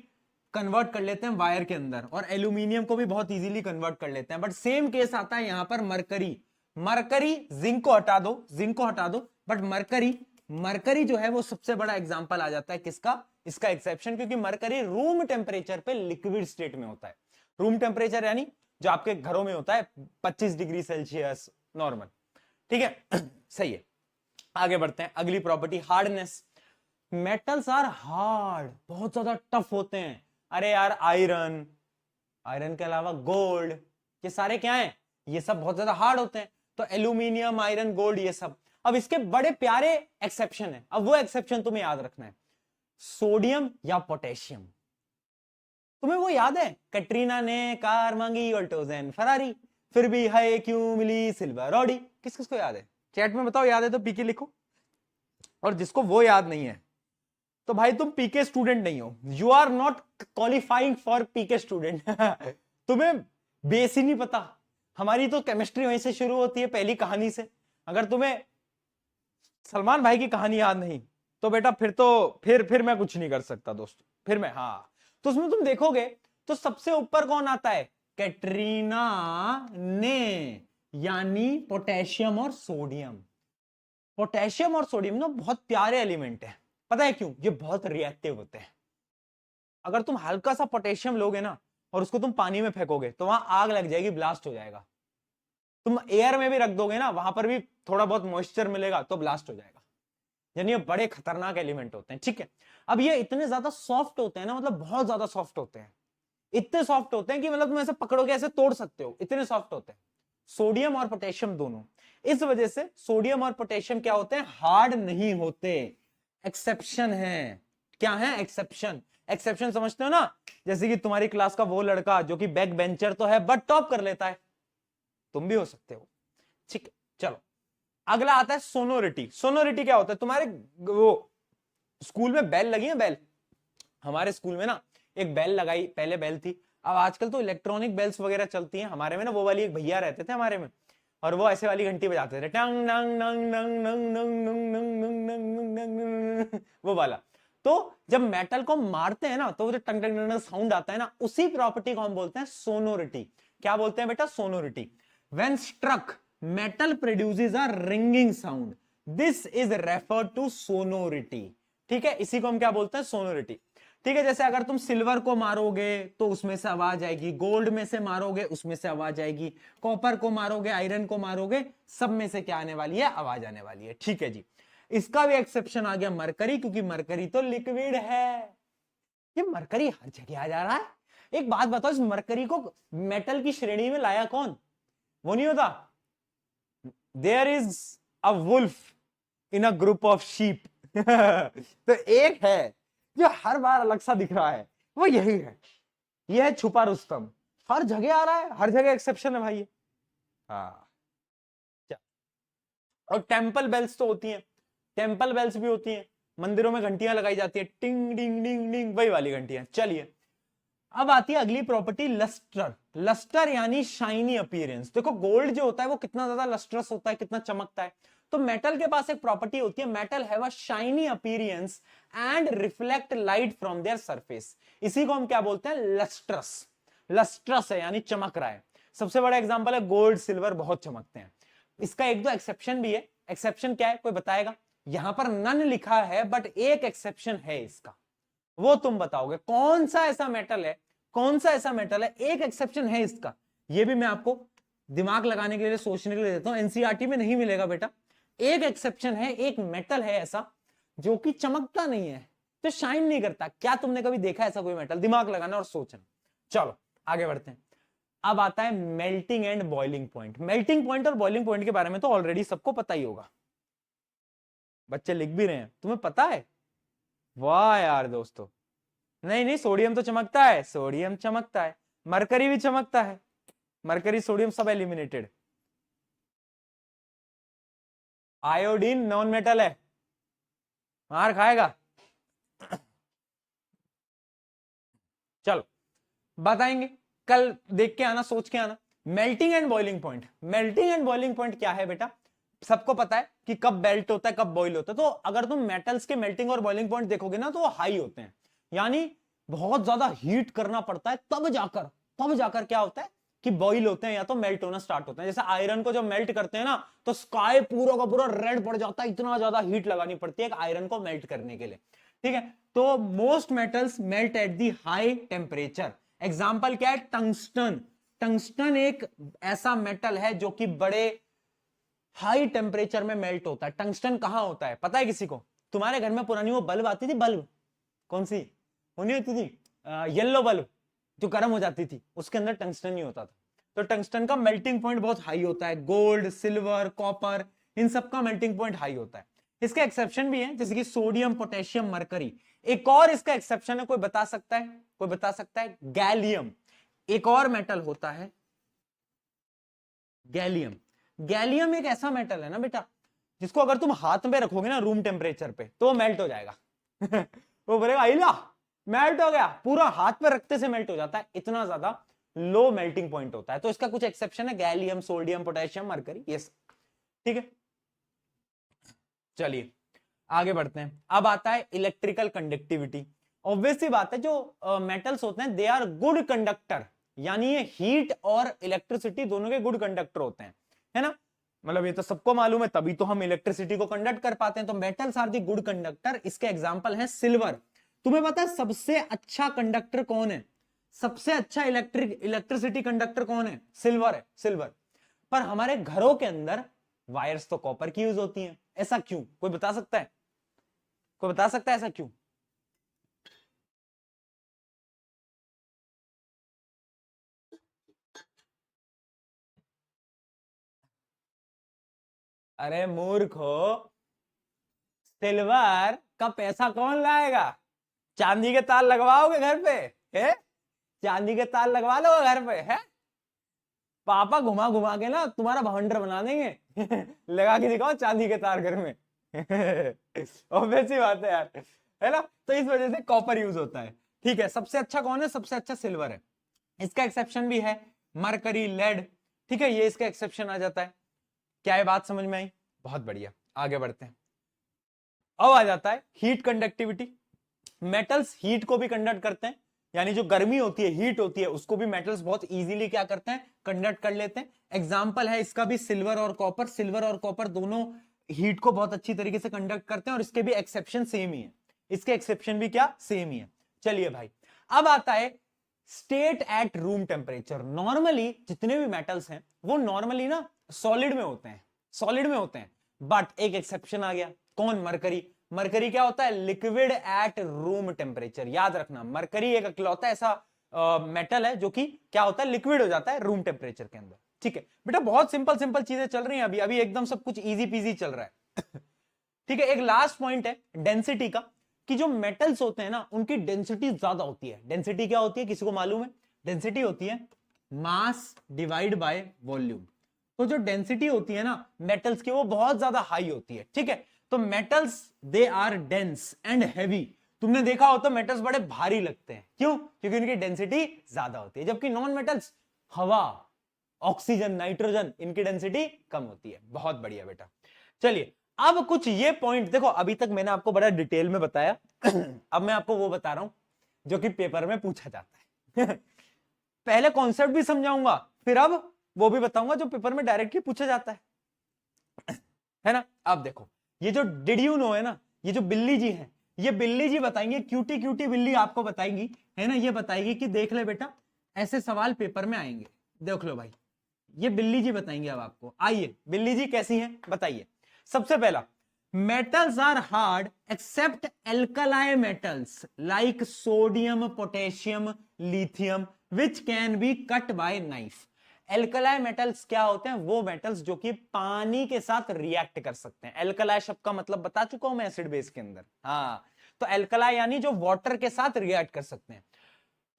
Speaker 1: कन्वर्ट कर लेते हैं वायर के अंदर, और एल्यूमिनियम को भी बहुत इजीली कन्वर्ट कर लेते हैं। बट सेम केस आता है यहां पर मरकरी। मरकरी, जिंक को हटा दो, जिंक को हटा दो, बट मरकरी, मरकरी जो है वो सबसे बड़ा एग्जांपल आ जाता है। किसका? इसका एक्सेप्शन, क्योंकि मरकरी रूम टेम्परेचर पे लिक्विड स्टेट में होता है। रूम टेम्परेचर यानी जो आपके घरों में होता है 25 डिग्री सेल्सियस नॉर्मल, ठीक है। सही है, आगे बढ़ते हैं। अगली property hardness. Metals are hard, बहुत ज्यादा टफ होते हैं। अरे यार आयरन, आयरन के अलावा गोल्ड, ये सारे क्या हैं? ये सब बहुत ज्यादा हार्ड होते हैं। तो एल्यूमिनियम, आयरन, गोल्ड, ये सब। अब इसके बड़े प्यारे एक्सेप्शन है, अब वो एक्सेप्शन तुम्हें याद रखना है। सोडियम या पोटेशियम। तुम्हें वो याद है? कैटरीना ने कार मांगी ऑल्टोजेन फरारी, फिर भी है क्यों मिली सिल्वर ऑडी। किस किस को याद है? चैट में बताओ, याद है तो पीके लिखो। और जिसको वो याद नहीं है तो भाई तुम पीके स्टूडेंट नहीं हो, you are not qualifying for PK student. तुम्हें बेस ही नहीं पता। हमारी तो केमिस्ट्री वहीं से शुरू होती है, पहली कहानी से। अगर तुम्हें सलमान भाई की कहानी याद नहीं तो बेटा फिर मैं कुछ नहीं कर सकता दोस्तों, फिर मैं, हाँ। तो उसमें तुम देखोगे तो सबसे ऊपर कौन आता है? कैटरीना ने, यानी पोटेशियम और सोडियम। पोटेशियम और सोडियम ना बहुत प्यारे एलिमेंट है। पता है क्यों? ये बहुत रिएक्टिव होते हैं। अगर तुम हल्का सा पोटेशियम लोगे ना और उसको तुम पानी में फेंकोगे तो वहां आग लग जाएगी, ब्लास्ट हो जाएगा। तुम एयर में भी रख दोगे ना, वहां पर भी थोड़ा बहुत मॉइस्चर मिलेगा तो ब्लास्ट हो जाएगा। यानी ये बड़े खतरनाक एलिमेंट होते हैं, ठीक है। अब ये इतने ज्यादा सॉफ्ट होते हैं ना, मतलब बहुत ज्यादा सॉफ्ट होते हैं। इतने सॉफ्ट होते हैं कि मतलब तुम ऐसे पकड़ोगे ऐसे तोड़ सकते हो, इतने सॉफ्ट होते हैं। सोडियम और पोटेशियम दोनों। इस वजह से सोडियम और पोटेशियम क्या होते हैं, हार्ड नहीं होते, एक्सेप्शन है। क्या है, एक्सेप्शन। एक्सेप्शन समझते हो ना, जैसे कि तुम्हारी क्लास का वो लड़का जो कि बैक बेंचर तो है बट टॉप कर लेता है, तुम भी हो सकते हो। ठीक है, चलो अगला आता है सोनोरिटी। सोनोरिटी क्या होता है, तुम्हारे वो स्कूल में बेल लगी है, बेल। हमारे स्कूल में ना एक बेल लगाई, पहले बेल थी, अब आजकल तो इलेक्ट्रॉनिक बेल्स वगैरह चलती हैं। हमारे में ना वो वाली एक भैया रहते थे हमारे में, और वो ऐसे वाली घंटी बजाते थे, टंग नंग नंग नंग नंग नंग नंग नंग नंग नंग नंग, वो वाला। तो जब मेटल को मारते हैं ना तो वो जो टंग टंग टंग साउंड आता है ना, उसी प्रॉपर्टी को हम बोलते हैं सोनोरिटी। क्या बोलते हैं बेटा, sonority. When struck metal produces a ringing sound, this is referred to sonority. ठीक है, इसी को हम क्या बोलते हैं, सोनोरिटी। ठीक है, जैसे अगर तुम सिल्वर को मारोगे तो उसमें से आवाज आएगी, गोल्ड में से मारोगे उसमें से आवाज आएगी, कॉपर को मारोगे, आयरन को मारोगे, सब में से क्या आने वाली है, आवाज आने वाली है। ठीक है जी, इसका भी एक्सेप्शन आ गया मरकरी, क्योंकि मरकरी तो लिक्विड है। ये मरकरी हर जगह आ जा रहा है। एक बात बताओ, इस मरकरी को मेटल की श्रेणी में लाया कौन, वो नहीं होता, there is a wolf in a group of sheep. तो एक है जो हर बार अलग सा दिख रहा है, वो यही है, यह है छुपा रुस्तम। हर जगह आ रहा है, हर जगह एक्सेप्शन है भाई ये। हाँ, और टेम्पल बेल्स तो होती हैं, टेम्पल बेल्स भी होती हैं, मंदिरों में घंटियां लगाई जाती है, टिंग डिंग डिंग डिंग, वही वाली घंटियां। चलिए अब आती है अगली प्रॉपर्टी, लस्टर। लस्टर यानी शाइनी अपीयरेंस। देखो गोल्ड जो होता है वो कितना ज्यादा लस्ट्रस होता है, कितना चमकता है। तो मेटल के पास एक प्रॉपर्टी होती है, metal have a shiny appearance and reflect light from their surface. इसी को हम क्या बोलते हैं, लस्ट्रस। लस्ट्रस है यानी चमक रहा है। सबसे बड़ा एग्जांपल है गोल्ड, सिल्वर बहुत चमकते हैं। इसका एक दो एक्सेप्शन भी है। एक्सेप्शन क्या है, कोई बताएगा? यहां पर नन लिखा है बट एक एक्सेप्शन है इसका, वो तुम बताओगे कौन सा ऐसा मेटल है, कौन सा ऐसा मेटल है, एक एक्सेप्शन है इसका। ये भी मैं आपको दिमाग लगाने के लिए, सोचने के लिए देता हूं, एनसीईआरटी में नहीं मिलेगा बेटा। एक एक्सेप्शन है, एक मेटल है ऐसा जो कि चमकता नहीं है, तो शाइन नहीं करता। क्या तुमने कभी देखा ऐसा कोई मेटल? दिमाग लगाना और सोचना। चलो आगे बढ़ते हैं। अब आता है melting and boiling point. Melting point और बॉइलिंग पॉइंट के बारे में तो ऑलरेडी सबको पता ही होगा, बच्चे लिख भी रहे हैं, तुम्हें पता है? वाह यार दोस्तों, नहीं नहीं, सोडियम तो चमकता है, सोडियम चमकता है, मरकरी भी चमकता है, मरकरी सोडियम सब एलिमिनेटेड। आयोडीन नॉन मेटल है, मार खाएगा। चलो बताएंगे, कल देख के आना, सोच के आना। Melting and boiling point, melting and boiling point क्या है बेटा? सबको पता है कि कब बेल्ट होता है, कब बॉइल होता है। तो अगर तुम मेटल्स के मेल्टिंग और बॉइलिंग पॉइंट देखोगे ना, तो वो हाई होते हैं, यानी बहुत ज्यादा हीट करना पड़ता है, तब जाकर क्या होता है कि बॉइल होते हैं या तो मेल्ट होना स्टार्ट होते हैं। जैसे आयरन को जब मेल्ट करते हैं ना, तो स्काई पूरा का पूरा रेड पड़ जाता है, इतना ज्यादा हीट लगानी पड़ती है एक आयरन को मेल्ट करने के लिए। ठीक है, तो most metals melt at the high temperature. Example क्या है, टंगस्टन। टंगस्टन एक ऐसा मेटल है जो कि बड़े हाई टेम्परेचर में मेल्ट होता है। टंगस्टन कहां होता है पता है किसी को? तुम्हारे घर में पुरानी वो बल्ब आती थी, बल्ब कौन सी होनी होती थी, येलो बल्ब जो गर्म हो जाती थी, उसके अंदर टंगस्टन ही होता था। तो टंगस्टन का मेल्टिंग पॉइंट बहुत हाई होता है। गोल्ड, सिल्वर, कॉपर, इन सब का मेल्टिंग पॉइंट हाई होता है। इसके एक्सेप्शन भी है, जैसे कि सोडियम, पोटेशियम, मरकरी। एक और इसका एक्सेप्शन है, कोई बता सकता है? कोई बता सकता है? गैलियम। एक और मेटल होता है गैलियम। गैलियम एक ऐसा मेटल है ना बेटा, जिसको अगर तुम हाथ में रखोगे ना रूम टेम्परेचर पे, तो वो मेल्ट हो जाएगा। वो बोलेगा आइला मेल्ट हो गया, पूरा हाथ पे रखते से मेल्ट हो जाता है, इतना ज्यादा लो मेल्टिंग पॉइंट होता है। तो इसका कुछ एक्सेप्शन है, गैलियम, सोडियम, पोटेशियम, मरकरी, ये सब। ठीक है, चलिए आगे बढ़ते हैं। अब आता है इलेक्ट्रिकल कंडक्टिविटी। ऑब्वियसली बात है, जो मेटल्स होते हैं दे आर गुड कंडक्टर, यानी ये हीट और इलेक्ट्रिसिटी दोनों के गुड कंडक्टर होते हैं, है ना? मतलब ये तो सबको मालूम है, तभी तो हम इलेक्ट्रिसिटी को कंडक्ट कर पाते हैं। तो metals are the good conductor. इसके एग्जांपल है सिल्वर। तुम्हें पता है सबसे अच्छा कंडक्टर कौन है? सबसे अच्छा इलेक्ट्रिसिटी कंडक्टर कौन है? सिल्वर है, सिल्वर। पर हमारे घरों के अंदर वायर्स तो कॉपर की यूज होती हैं, ऐसा क्यों? कोई बता सकता है? कोई बता सकता है ऐसा क्यों? अरे मूर्खो, सिल्वर का पैसा कौन लाएगा? चांदी के तार लगवाओगे घर पे? है, चांदी के तार लगवा लो घर पे है, पापा घुमा घुमा के ना तुम्हारा भवंडर बना देंगे। लगा के दिखाओ चांदी के तार घर में। ऑब्वियस सी बात है यार, है ना? तो इस वजह से कॉपर यूज होता है। ठीक है, सबसे अच्छा कौन है? सबसे अच्छा सिल्वर है। इसका एक्सेप्शन भी है मरकरी, लेड। ठीक है, ये इसका एक्सेप्शन आ जाता है। क्या ये बात समझ में आई? बहुत बढ़िया, आगे बढ़ते हैं। अब आ जाता है हीट कंडक्टिविटी। मेटल्स हीट को भी कंडक्ट करते हैं, यानी जो गर्मी होती है, हीट होती है, उसको भी मेटल्स बहुत इजीली क्या करते हैं? कंडक्ट कर लेते हैं। एग्जांपल है इसका भी सिल्वर और कॉपर। सिल्वर और कॉपर दोनों हीट को बहुत अच्छी तरीके से कंडक्ट करते हैं, और इसके भी एक्सेप्शन सेम ही है। इसके एक्सेप्शन भी क्या? सेम ही है। चलिए भाई, अब आता है state eight room temperature. Normally जितने भी मेटल्स हैं वो नॉर्मली ना सॉलिड में होते हैं, सॉलिड में होते हैं, बट एक एक्सेप्शन आ गया। कौन? मरकरी। मरकरी क्या होता है? Liquid at room temperature. याद रखना, मरकरी एक इकलौता ऐसा मेटल है जो कि क्या होता है? लिक्विड हो जाता है रूम टेम्परेचर के अंदर। ठीक है बेटा, बहुत सिंपल सिंपल चीजें चल रही हैं अभी, अभी एकदम सब कुछ इजी पीजी चल रहा है। ठीक है, एक लास्ट पॉइंट है डेंसिटी का, कि जो मेटल्स होते हैं ना उनकी डेंसिटी ज्यादा होती है। डेंसिटी क्या होती है? किसी को मालूम है? डेंसिटी होती है मास डिवाइड बाय वॉल्यूम। तो जो डेंसिटी होती है ना मेटल्स की, वो बहुत ज्यादा हाई होती है। ठीक है, तो metals they are dense and heavy. तुमने देखा हो तो मेटल्स बड़े भारी लगते हैं, क्यों? क्योंकि उनकी डेंसिटी ज्यादा होती है। जबकि नॉन मेटल्स, हवा, ऑक्सीजन, नाइट्रोजन, इनकी डेंसिटी कम होती है। बहुत बढ़िया बेटा। चलिए, अब कुछ ये पॉइंट देखो, अभी तक मैंने आपको बड़ा डिटेल में बताया। अब मैं आपको वो बता रहा हूं जो कि पेपर में पूछा जाता है। पहले कॉन्सेप्ट भी समझाऊंगा, फिर अब वो भी बताऊंगा जो पेपर में डायरेक्टली पूछा जाता है ना? अब देखो, ये जो डिड यू नो है ना, ये जो बिल्ली जी है, ये बिल्ली जी बताएंगे, क्यूटी क्यूटी बिल्ली आपको बताएंगी, है ना? ये बताएगी कि देख ले बेटा, ऐसे सवाल पेपर में आएंगे, देख लो भाई। ये बिल्ली जी बताएंगे अब आपको। आइए, बिल्ली जी कैसी हैं बताइए। सबसे पहला, metals are hard except alkali metals like sodium, potassium, lithium, which can be cut by knife. Alkali metals क्या होते हैं? वो मेटल्स जो कि पानी के साथ रिएक्ट कर सकते हैं। एल्कलाई शब्द का मतलब बता चुका हूं मैं एसिड बेस के अंदर। हाँ, तो एल्कलाई यानी जो वाटर के साथ रिएक्ट कर सकते हैं।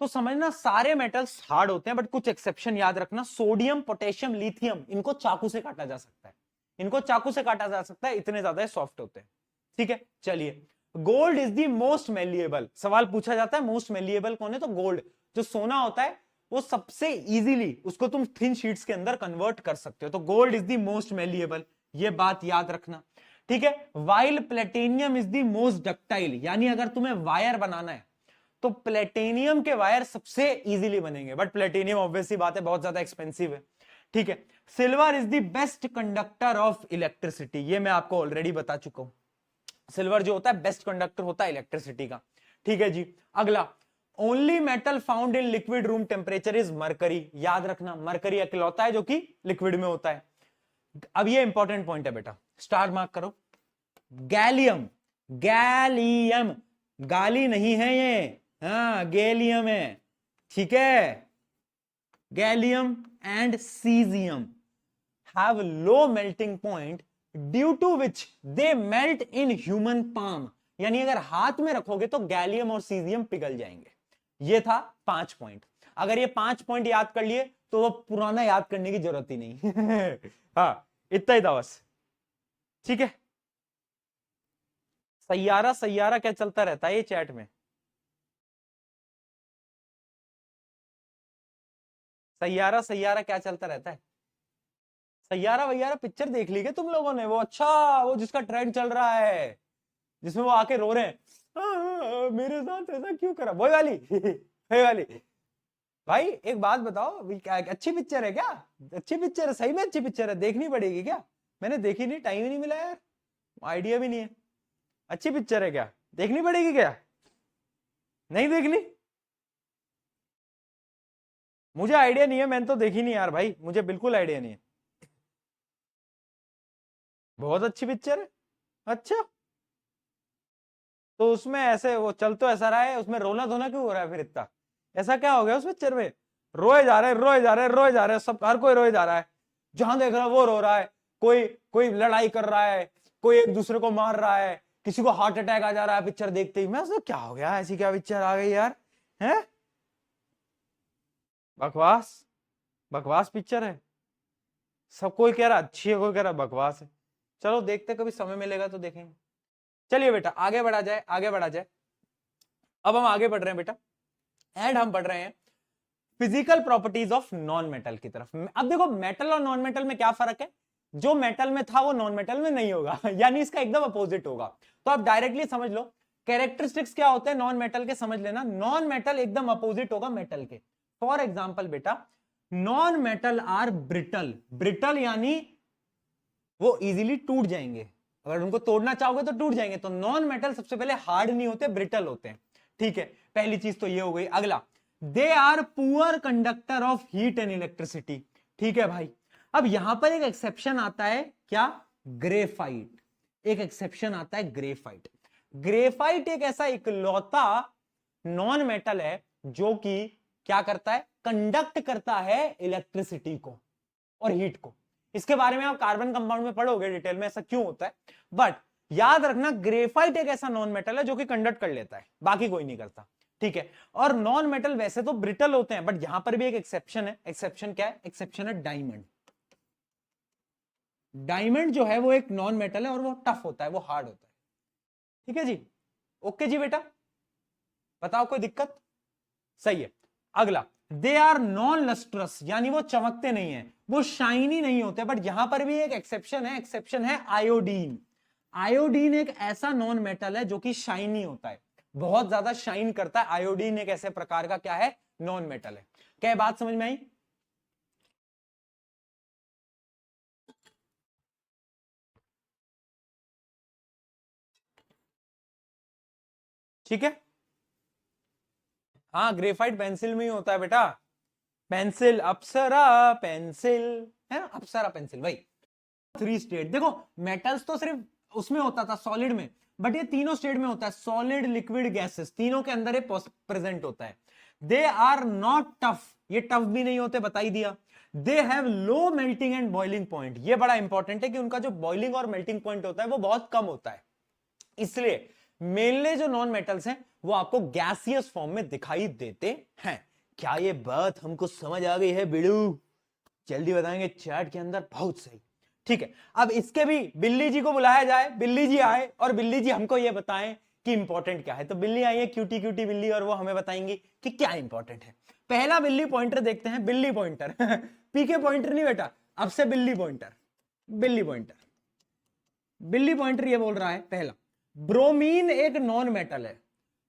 Speaker 1: तो समझना, सारे मेटल्स हार्ड होते हैं, बट कुछ एक्सेप्शन याद रखना। सोडियम, पोटेशियम, लिथियम, इनको चाकू से काटा जा सकता है, इनको चाकू से काटा जा सकता है, इतने ज्यादा सॉफ्ट होते हैं। ठीक है, चलिए। Gold is the most malleable. सवाल पूछा जाता है मोस्ट मेलिएबल कौन है? तो गोल्ड, जो सोना होता है, वो सबसे इजीली उसको तुम थिन शीट्स के अंदर कन्वर्ट कर सकते हो। तो gold is the most malleable, ये बात याद रखना। ठीक है, while platinum is the most ductile, यानी अगर तुम्हें वायर बनाना है तो प्लेटिनियम के वायर सबसे इजीली बनेंगे, बट प्लेटिनियम ऑब्वियसली बात है बहुत ज्यादा एक्सपेंसिव है। ठीक है, silver is the best conductor of electricity, ये मैं आपको ऑलरेडी बता चुका हूं। सिल्वर जो होता है बेस्ट कंडक्टर होता है इलेक्ट्रिसिटी का। ठीक है जी, अगला, only metal found in liquid room temperature is mercury. याद रखना, मरकरी इकलौता है जो कि लिक्विड में होता है। अब ये इंपॉर्टेंट पॉइंट है बेटा, स्टार मार्क करो। गैलियम, गैलियम, गाली नहीं है ये, हाँ गैलियम है। ठीक है, gallium and cesium have low melting point due to which they melt in human palm. यानी अगर हाथ में रखोगे तो गैलियम और सीजियम पिघल जाएंगे। ये था 5 पॉइंट। अगर ये 5 पॉइंट याद कर लिए तो वो पुराना याद करने की जरूरत ही नहीं। हाँ, इतना ही था बस। ठीक है, सैयारा सैयारा क्या चलता रहता है ये चैट में? सैयारा सैयारा क्या चलता रहता है? सैयारा वैयारा पिक्चर देख ली क्या तुम लोगों ने? वो अच्छा, वो जिसका ट्रेंड चल रहा है, जिसमें वो आके रो रहे हैं, मेरे साथ ऐसा क्यों करा, वही वाली। वही वाली। भाई एक बात बताओ, अच्छी पिक्चर है क्या? अच्छी पिक्चर है, सही में अच्छी पिक्चर है, देखनी पड़ेगी क्या? मैंने देखी नहीं, टाइम ही नहीं मिला यार, आइडिया भी नहीं है। अच्छी पिक्चर है क्या? देखनी पड़ेगी क्या? नहीं देखनी? मुझे आइडिया नहीं है, मैंने तो देखी नहीं यार भाई, मुझे बिल्कुल आइडिया नहीं है। बहुत अच्छी पिक्चर है? अच्छा, तो उसमें ऐसे वो चल तो ऐसा रहा है, उसमें रोना धोना क्यों हो रहा है फिर इतना? ऐसा क्या हो गया उस पिक्चर में? रोए जा रहे, रोए जा रहे, रोए जा रहे, सब हर कोई रोए जा रहा है, जहां देख रहा है वो रो रहा है, कोई कोई लड़ाई कर रहा है, कोई एक दूसरे को मार रहा है, किसी को हार्ट अटैक आ जा रहा है पिक्चर देखते ही। मैं सोचा क्या हो गया, ऐसी क्या पिक्चर आ गई यार, है बकवास, बकवास पिक्चर है। सब कोई कह रहा अच्छी है, कोई कह रहा बकवास है। चलो देखते, कभी समय मिलेगा तो देखेंगे। चलिए बेटा आगे बढ़ा जाए, आगे बढ़ा जाए। अब हम आगे बढ़ रहे हैं बेटा, एंड हम बढ़ रहे हैं physical properties of non metal की तरफ। अब देखो मेटल और नॉन मेटल में क्या फर्क है, जो मेटल में था वो नॉन मेटल में नहीं होगा यानी इसका एकदम अपोजिट होगा। तो आप डायरेक्टली समझ लो कैरेक्टरिस्टिक्स क्या होते हैं नॉन मेटल के, समझ लेना। नॉन मेटल एकदम अपोजिट होगा मेटल के। फॉर एग्जाम्पल बेटा, non metal are brittle. Brittle यानी वो इजीली टूट जाएंगे, अगर उनको तोड़ना चाहोगे तो टूट जाएंगे। तो नॉन मेटल सबसे पहले हार्ड नहीं होते, ब्रिटल होते हैं। ठीक है, पहली चीज तो ये हो गई। अगला, they are poor conductor of heat and electricity. ठीक है भाई, अब यहां पर एक एक्सेप्शन आता है, क्या, ग्रेफाइट। एक एक्सेप्शन आता है ग्रेफाइट। ग्रेफाइट एक ऐसा इकलौता नॉन मेटल है जो कि क्या करता है, कंडक्ट करता है इलेक्ट्रिसिटी को और हीट को। इसके बारे में आप कार्बन कंपाउंड में पढ़ोगे डिटेल में ऐसा क्यों होता है, बट याद रखना ग्रेफाइट एक ऐसा नॉन मेटल है जो कि कंडक्ट कर लेता है, बाकी कोई नहीं करता। ठीक है, और नॉन मेटल वैसे तो ब्रिटल होते हैं, बट यहां पर भी एक एक्सेप्शन है। एक्सेप्शन क्या है, एक्सेप्शन है डायमंड। डायमंड जो है वो एक नॉन मेटल है और वो टफ होता है, वो हार्ड होता है। ठीक है जी, ओके जी बेटा, बताओ कोई दिक्कत, सही है। अगला, दे आर नॉन लस्ट्रस, यानी वो चमकते नहीं है, वो शाइनी नहीं होते। बट यहां पर भी एक एक्सेप्शन है, एक्सेप्शन है आयोडीन। आयोडीन एक ऐसा नॉन मेटल है जो कि शाइनी होता है, बहुत ज्यादा शाइन करता है। आयोडीन एक ऐसे प्रकार का क्या है, नॉन मेटल है। क्या बात समझ में आई? ठीक है, हाँ ग्रेफाइट पेंसिल में ही होता है बेटा, पेंसिल, अप्सरा पेंसिल है ना, अप्सरा पेंसिल वही। 3 स्टेट, देखो मेटल्स तो सिर्फ उसमें होता था सॉलिड में, बट ये तीनों स्टेट में होता है, सॉलिड लिक्विड गैसेस तीनों के अंदर ये प्रेजेंट होता है। दे आर नॉट टफ, ये टफ भी नहीं होते, बता ही दिया। They have low melting and boiling point, ये बड़ा इंपॉर्टेंट है कि उनका जो बॉइलिंग और मेल्टिंग पॉइंट होता है वो बहुत कम होता है। इसलिए मेनली जो नॉन मेटल्स हैं वो आपको गैसियस फॉर्म में दिखाई देते हैं। क्या ये बात हमको समझ आ गई है बिड़ू? जल्दी बताएंगे चैट के अंदर, बहुत सही। ठीक है, अब इसके भी बिल्ली जी को बुलाया जाए, बिल्ली जी आए और बिल्ली जी हमको ये बताएं कि इंपॉर्टेंट क्या है। तो बिल्ली आई है, क्यूटी क्यूटी बिल्ली, और वो हमें बताएंगी कि क्या इंपॉर्टेंट है। पहला बिल्ली पॉइंटर देखते हैं, बिल्ली पॉइंटर पीके पॉइंटर नहीं बेटा, अब से बिल्ली पॉइंटर। बिल्ली पॉइंटर, बिल्ली पॉइंटर ये बोल रहा है, पहला, ब्रोमीन एक नॉन मेटल है,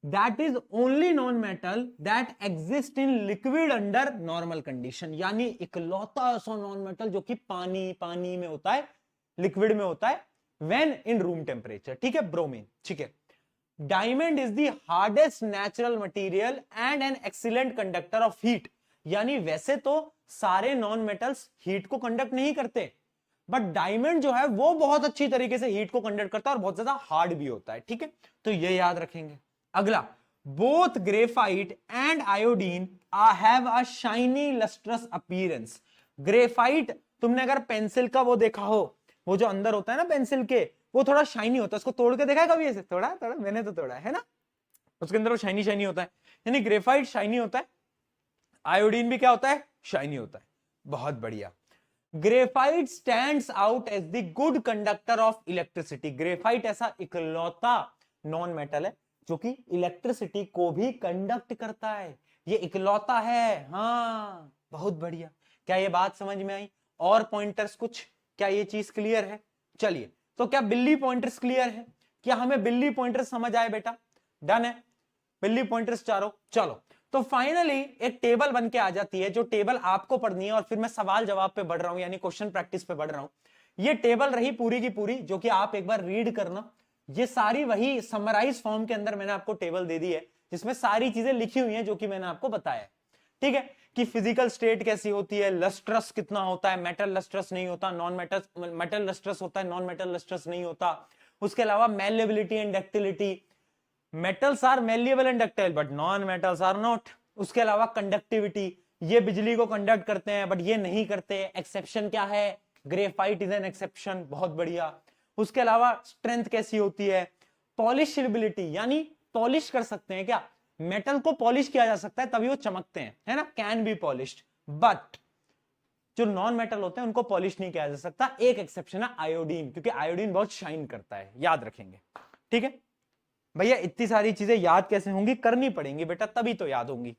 Speaker 1: that is only non metal that exist in liquid under normal condition. यानी इकलौता ऐसा नॉन मेटल जो कि पानी में होता है, लिक्विड में होता है, व्हेन इन रूम टेम्परेचर। ठीक है, ब्रोमीन। ठीक है, diamond is the hardest natural material and an excellent conductor of heat. यानी वैसे तो सारे नॉन मेटल्स हीट को कंडक्ट नहीं करते, बट डायमंड जो है वो बहुत अच्छी तरीके से हीट को कंडक्ट करता है और बहुत ज्यादा हार्ड भी होता है। ठीक है, तो ये याद रखेंगे। अगला, both graphite and iodine have a shiny lustrous appearance. Graphite, तुमने अगर पेंसिल का वो देखा हो, वो जो अंदर होता है ना पेंसिल के, वो थोड़ा शाइनी होता है। उसको तोड़ के देखा है कभी ऐसे? थोड़ा थोड़ा मैंने तो तोड़ा है ना, उसके अंदर वो शाइनी शाइनी होता है। यानी ग्रेफाइट शाइनी होता है, आयोडीन भी क्या होता है, शाइनी होता है। बहुत बढ़िया। Graphite stands out as the good conductor of electricity. Graphite ऐसा इकलौता नॉन मेटल है जो कि इलेक्ट्रिसिटी को भी कंडक्ट करता है, ये इकलौता है। हाँ बहुत बढ़िया, क्या ये बात समझ में आई? और पॉइंटर्स कुछ, क्या ये चीज क्लियर है? चलिए, तो क्या बिल्ली पॉइंटर्स क्लियर है? क्या हमें बिल्ली पॉइंटर्स समझ आए बेटा? डन है, बिल्ली पॉइंटर्स चारों। चलो, तो फाइनली एक टेबल बन के आ जाती है, जो टेबल आपको पढ़नी है, और फिर मैं सवाल जवाब पे बढ़ रहा हूं, यानी क्वेश्चन प्रैक्टिस पे बढ़ रहा हूं। ये टेबल रही पूरी की पूरी, जो कि आप एक बार रीड करना। ये सारी वही समराइज फॉर्म के अंदर मैंने आपको टेबल दे दी है, जिसमें सारी चीजें लिखी हुई हैं जो कि मैंने आपको बताया। ठीक है, कि फिजिकल स्टेट कैसी होती है, लस्ट्रस कितना होता है, मेटल लस्ट्रस नहीं होता, नॉन मेटल, मेटल लस्ट्रस होता है, नॉन मेटल लस्ट्रस नहीं होता। उसके अलावा malleability and ductility, metals are malleable and ductile but non metals are not. उसके अलावा कंडक्टिविटी, ये बिजली को कंडक्ट करते हैं बट ये नहीं करते, एक्सेप्शन क्या है, ग्रेफाइट इज एन एक्सेप्शन, बहुत बढ़िया। उसके अलावा स्ट्रेंथ कैसी होती है, पॉलिशेबिलिटी, यानी पॉलिश कर सकते हैं क्या, मेटल को पॉलिश किया जा सकता है तभी वो चमकते हैं, है ना, कैन बी पॉलिश्ड। बट जो नॉन मेटल होते हैं उनको पॉलिश नहीं किया जा सकता। एक एक्सेप्शन है आयोडीन, क्योंकि आयोडीन बहुत शाइन करता है, याद रखेंगे, ठीक है भैया। इतनी सारी चीजें याद कैसे होंगी, करनी पड़ेंगी बेटा, तभी तो याद होंगी।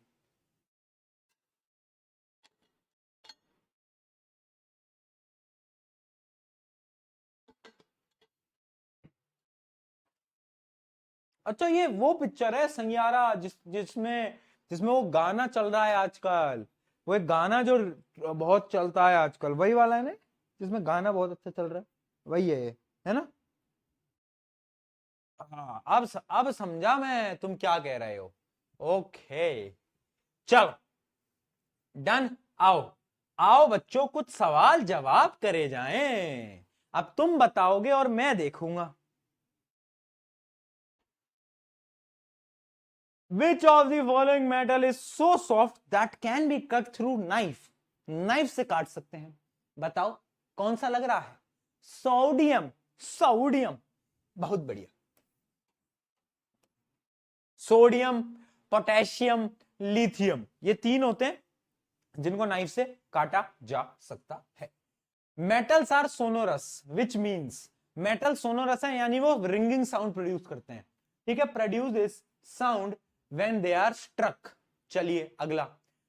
Speaker 1: अच्छा, ये वो पिक्चर है सैयारा जिसमें जिसमें वो गाना चल रहा है आजकल, वो एक गाना जो बहुत चलता है आजकल, वही वाला है ना, जिसमें गाना बहुत अच्छा चल रहा है, वही है ये, है ना। हाँ, अब समझा मैं तुम क्या कह रहे हो। ओके, चलो डन। आओ आओ बच्चों, कुछ सवाल जवाब करे जाएं। अब तुम बताओगे और मैं देखूंगा। Which of the following metal is so soft that can be cut through knife? Knife से काट सकते हैं, बताओ कौन सा लग रहा है। सोडियम, सोडियम, बहुत बढ़िया। सोडियम, पोटेशियम, लिथियम, ये तीन होते हैं जिनको नाइफ से काटा जा सकता है। Metals are sonorous, which means metal sonorous है, यानी वो रिंगिंग साउंड प्रोड्यूस करते हैं, ठीक है, produce this sound when they are struck। चलिए अगला,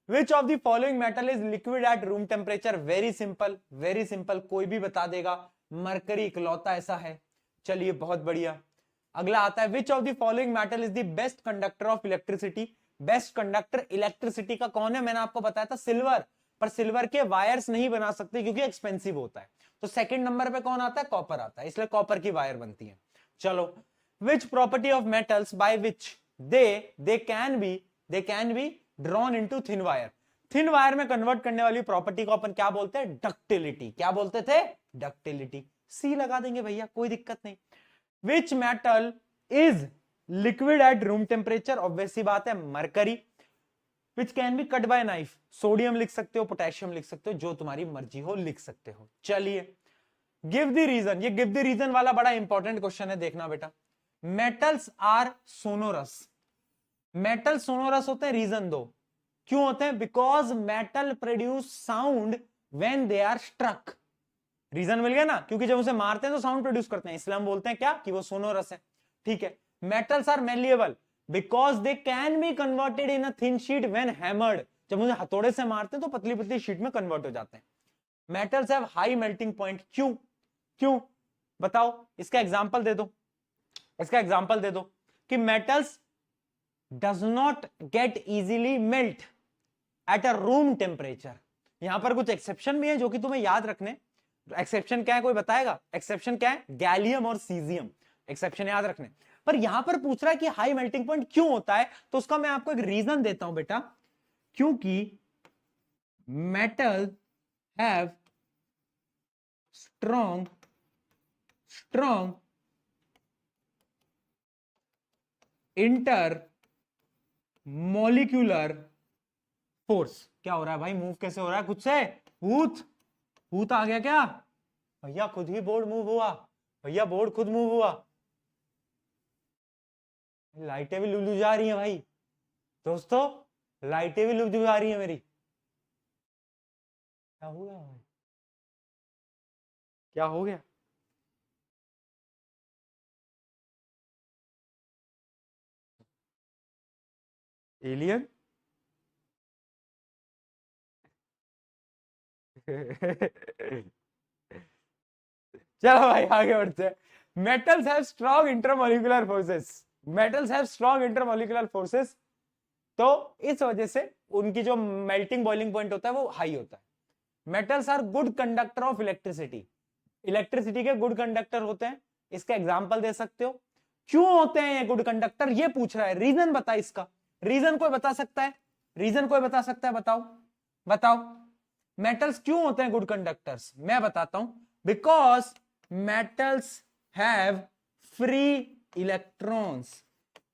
Speaker 1: which of the following metal is liquid at room temperature? very simple, very simple, कोई भी बता देगा, मरकरी इकलौता ऐसा है। चलिए बहुत बढ़िया, अगला आता है, which of the following metal is the best conductor of electricity? Best conductor electricity का कौन है, मैंने आपको बताया था सिल्वर, पर सिल्वर के वायर्स नहीं बना सकते क्योंकि एक्सपेंसिव होता है। तो सेकंड नंबर पे कौन आता है, कॉपर आता है, इसलिए कॉपर की वायर बनती है। चलो, which property of metals by which they can be drawn into thin wire? Thin wire में कन्वर्ट करने वाली प्रॉपर्टी को अपन क्या बोलते हैं, डक्टिलिटी। क्या बोलते थे, डक्टिलिटी। सी लगा देंगे भैया, कोई दिक्कत नहीं। Which metal is liquid at room temperature? Obvious सी बात है, mercury. Which can be cut by knife? Sodium लिख सकते हो, पोटेशियम लिख सकते हो, जो तुम्हारी मर्जी हो लिख सकते हो। चलिए, गिव द रीजन। ये गिव द रीजन वाला बड़ा इंपॉर्टेंट क्वेश्चन है, देखना बेटा। Metals are sonorous, metal sonorous होते हैं, रीजन दो। क्यों होते हैं, because metal produce sound when they are struck. Reason मिल गया ना, क्योंकि जब उसे मारते हैं तो साउंड प्रोड्यूस करते हैं, इसलिए हम बोलते हैं क्या, कि वो सोनोरस है, ठीक है। Metals are malleable because they can be converted in a thin sheet when hammered. जब उन्हें हथौड़े से मारते हैं तो पतली पतली शीट में कन्वर्ट हो जाते हैं। Metals have high melting point, क्यों, क्यों बताओ, इसका एग्जांपल दे दो, इसका एग्जांपल दे दो कि metals does not gate easily melt at a room temperature. यहां पर कुछ एक्सेप्शन भी है जो कि तुम्हें याद रखने। एक्सेप्शन क्या है, कोई बताएगा, एक्सेप्शन क्या है, गैलियम और सीजियम, एक्सेप्शन याद रखने। पर यहां पर पूछ रहा है कि हाई मेल्टिंग पॉइंट क्यों होता है, तो उसका मैं आपको एक रीजन देता हूं बेटा, क्योंकि metal have strong inter molecular force. क्या हो रहा है भाई, मूव कैसे हो रहा है खुद से, भूत भूत आ गया क्या भैया, खुद ही बोर्ड मूव हुआ भैया, बोर्ड खुद मूव हुआ। लाइटें भी लुलु जा रही हैं भाई दोस्तों, लाइटें भी लुलु जा रही हैं मेरी। क्या हो गया भाई, क्या हो गया, एलियन? चलो भाई आगे बढ़ते हैं। Metals have strong intermolecular forces, metals have strong intermolecular forces, तो इस वजह से उनकी जो मेल्टिंग बॉइलिंग पॉइंट होता है वो हाई होता है। Metals are good conductor of electricity, electricity के गुड कंडक्टर होते हैं। इसका एग्जांपल दे सकते हो, क्यों होते हैं ये गुड कंडक्टर, ये पूछ रहा है, रीजन बता इसका, रीजन कोई बता सकता है, रीजन कोई बता सकता है, बताओ बताओ, मेटल्स क्यों होते हैं गुड कंडक्टर्स, मैं बताता हूं, because metals have free electrons,